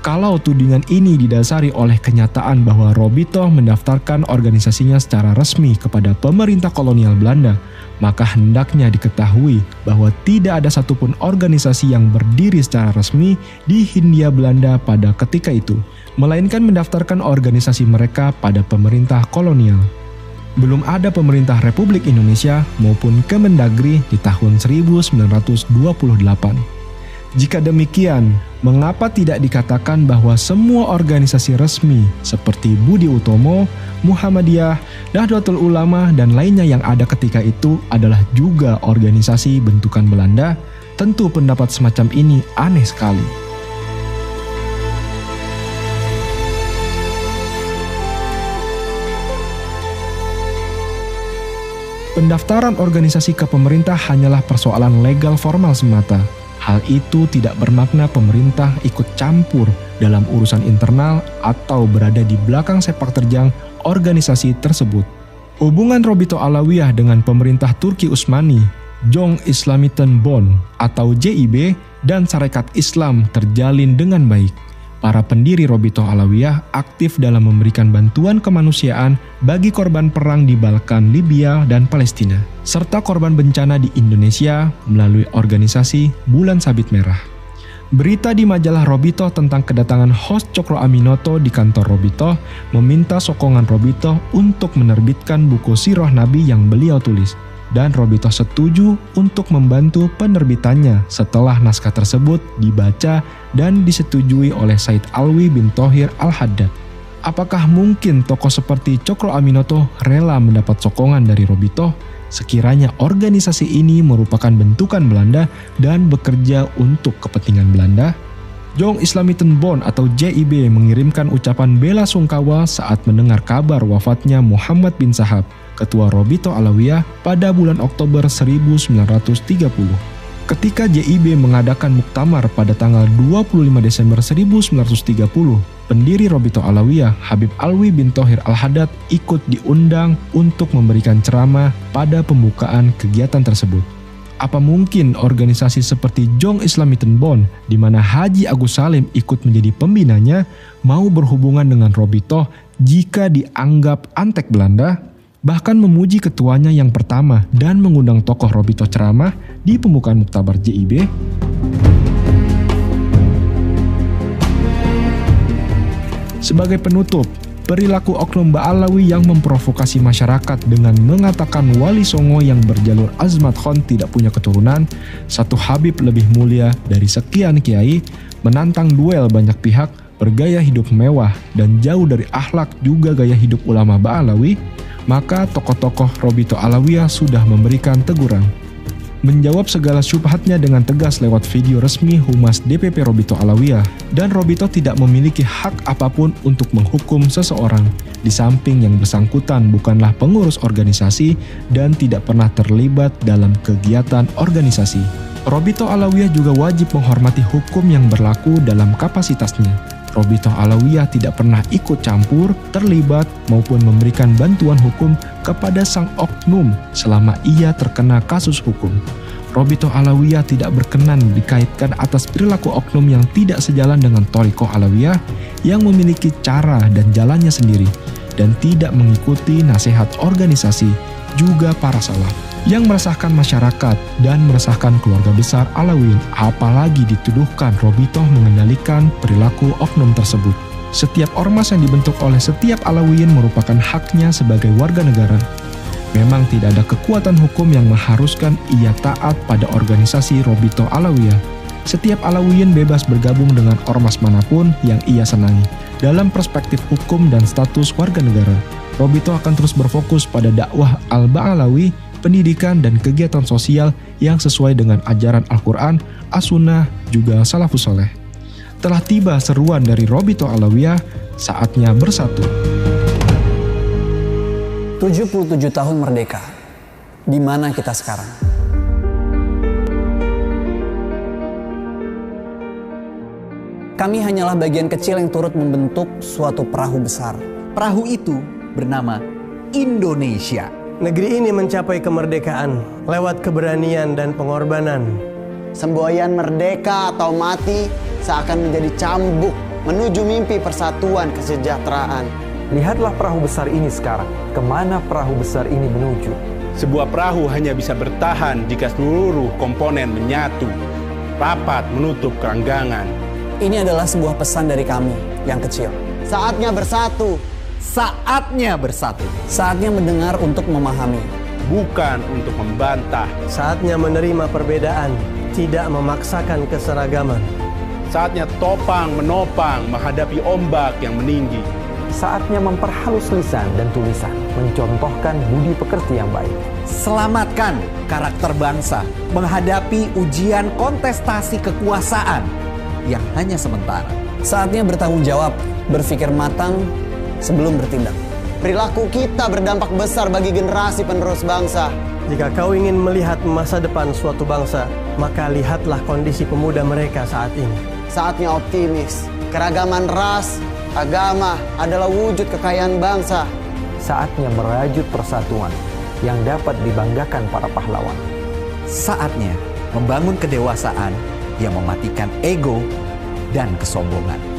S1: Kalau tudingan ini didasari oleh kenyataan bahwa Robito mendaftarkan organisasinya secara resmi kepada pemerintah kolonial Belanda, maka hendaknya diketahui bahwa tidak ada satupun organisasi yang berdiri secara resmi di Hindia Belanda pada ketika itu, melainkan mendaftarkan organisasi mereka pada pemerintah kolonial. Belum ada pemerintah Republik Indonesia maupun Kemendagri di tahun 1928. Jika demikian, mengapa tidak dikatakan bahwa semua organisasi resmi seperti Budi Utomo, Muhammadiyah, Nahdlatul Ulama, dan lainnya yang ada ketika itu adalah juga organisasi bentukan Belanda? Tentu pendapat semacam ini aneh sekali. Pendaftaran organisasi ke pemerintah hanyalah persoalan legal formal semata. Hal itu tidak bermakna pemerintah ikut campur dalam urusan internal atau berada di belakang sepak terjang organisasi tersebut. Hubungan Robito Alawiyah dengan pemerintah Turki Utsmani, Jong Islamiten Bond atau JIB, dan Sarekat Islam terjalin dengan baik. Para pendiri Robito Alawiyah aktif dalam memberikan bantuan kemanusiaan bagi korban perang di Balkan, Libya, dan Palestina, serta korban bencana di Indonesia melalui organisasi Bulan Sabit Merah. Berita di majalah Robito tentang kedatangan host Cokro Aminoto di kantor Robito meminta sokongan Robito untuk menerbitkan buku Sirah Nabi yang beliau tulis, dan Robito setuju untuk membantu penerbitannya setelah naskah tersebut dibaca dan disetujui oleh Said Alwi bin Thohir Al-Haddad. Apakah mungkin tokoh seperti Cokro Aminoto rela mendapat sokongan dari Robito sekiranya organisasi ini merupakan bentukan Belanda dan bekerja untuk kepentingan Belanda? Jong Islamiten Bond atau JIB mengirimkan ucapan bela sungkawa saat mendengar kabar wafatnya Muhammad bin Sahab, ketua Robito Alawiyah, pada bulan Oktober 1930. Ketika JIB mengadakan muktamar pada tanggal 25 Desember 1930, pendiri Robito Alawiyah, Habib Alwi bin Thohir Al-Haddad, ikut diundang untuk memberikan ceramah pada pembukaan kegiatan tersebut. Apa mungkin organisasi seperti Jong Islamiten Bond, di mana Haji Agus Salim ikut menjadi pembinanya, mau berhubungan dengan Robito jika dianggap antek Belanda, bahkan memuji ketuanya yang pertama dan mengundang tokoh Robito ceramah di pembukaan Muktabar JIB? Sebagai penutup, perilaku oknum Ba'alawi yang memprovokasi masyarakat dengan mengatakan Wali Songo yang berjalur Azmat Khon tidak punya keturunan, satu Habib lebih mulia dari sekian kiai, menantang duel banyak pihak, bergaya hidup mewah dan jauh dari akhlak juga gaya hidup ulama Ba'alawi, maka tokoh-tokoh Robito Alawiyah sudah memberikan teguran. Menjawab segala syubhatnya dengan tegas lewat video resmi Humas DPP Robito Alawiyah, dan Robito tidak memiliki hak apapun untuk menghukum seseorang, di samping yang bersangkutan bukanlah pengurus organisasi dan tidak pernah terlibat dalam kegiatan organisasi. Robito Alawiyah juga wajib menghormati hukum yang berlaku dalam kapasitasnya. Robito Alawiyah tidak pernah ikut campur, terlibat, maupun memberikan bantuan hukum kepada sang oknum selama ia terkena kasus hukum. Robito Alawiyah tidak berkenan dikaitkan atas perilaku oknum yang tidak sejalan dengan Thariqah Alawiyah yang memiliki cara dan jalannya sendiri dan tidak mengikuti nasihat organisasi juga para salaf yang meresahkan masyarakat dan meresahkan keluarga besar Alawiyin, apalagi dituduhkan Robito mengendalikan perilaku oknum tersebut. Setiap ormas yang dibentuk oleh setiap Alawiyin merupakan haknya sebagai warga negara. Memang tidak ada kekuatan hukum yang mengharuskan ia taat pada organisasi Robito Alawiyah. Setiap Alawiyin bebas bergabung dengan ormas manapun yang ia senangi. Dalam perspektif hukum dan status warga negara, Robito akan terus berfokus pada dakwah Al-Ba'alawi, pendidikan dan kegiatan sosial yang sesuai dengan ajaran Al-Quran, As-Sunnah, juga Salafus Saleh. Telah tiba seruan dari Robito Alawiyah, saatnya bersatu.
S21: 77 tahun merdeka, di mana kita sekarang? Kami hanyalah bagian kecil yang turut membentuk suatu perahu besar.
S22: Perahu itu bernama Indonesia.
S23: Negeri ini mencapai kemerdekaan lewat keberanian dan pengorbanan.
S21: Semboyan merdeka atau mati seakan menjadi cambuk menuju mimpi persatuan kesejahteraan.
S24: Lihatlah perahu besar ini sekarang. Kemana perahu besar ini menuju?
S25: Sebuah perahu hanya bisa bertahan jika seluruh komponen menyatu, rapat menutup keranggangan.
S21: Ini adalah sebuah pesan dari kami yang kecil. Saatnya bersatu.
S22: Saatnya bersatu.
S21: Saatnya mendengar untuk memahami,
S25: bukan untuk membantah.
S23: Saatnya menerima perbedaan, tidak memaksakan keseragaman.
S25: Saatnya topang menopang menghadapi ombak yang meninggi.
S24: Saatnya memperhalus lisan dan tulisan, mencontohkan budi pekerti yang baik.
S22: Selamatkan karakter bangsa menghadapi ujian kontestasi kekuasaan yang hanya sementara.
S21: Saatnya bertanggung jawab, berpikir matang sebelum bertindak. Perilaku kita berdampak besar bagi generasi penerus bangsa.
S23: Jika kau ingin melihat masa depan suatu bangsa, maka lihatlah kondisi pemuda mereka saat ini.
S21: Saatnya optimis. Keragaman ras, agama adalah wujud kekayaan bangsa.
S24: Saatnya merajut persatuan yang dapat dibanggakan para pahlawan.
S22: Saatnya membangun kedewasaan yang mematikan ego dan kesombongan.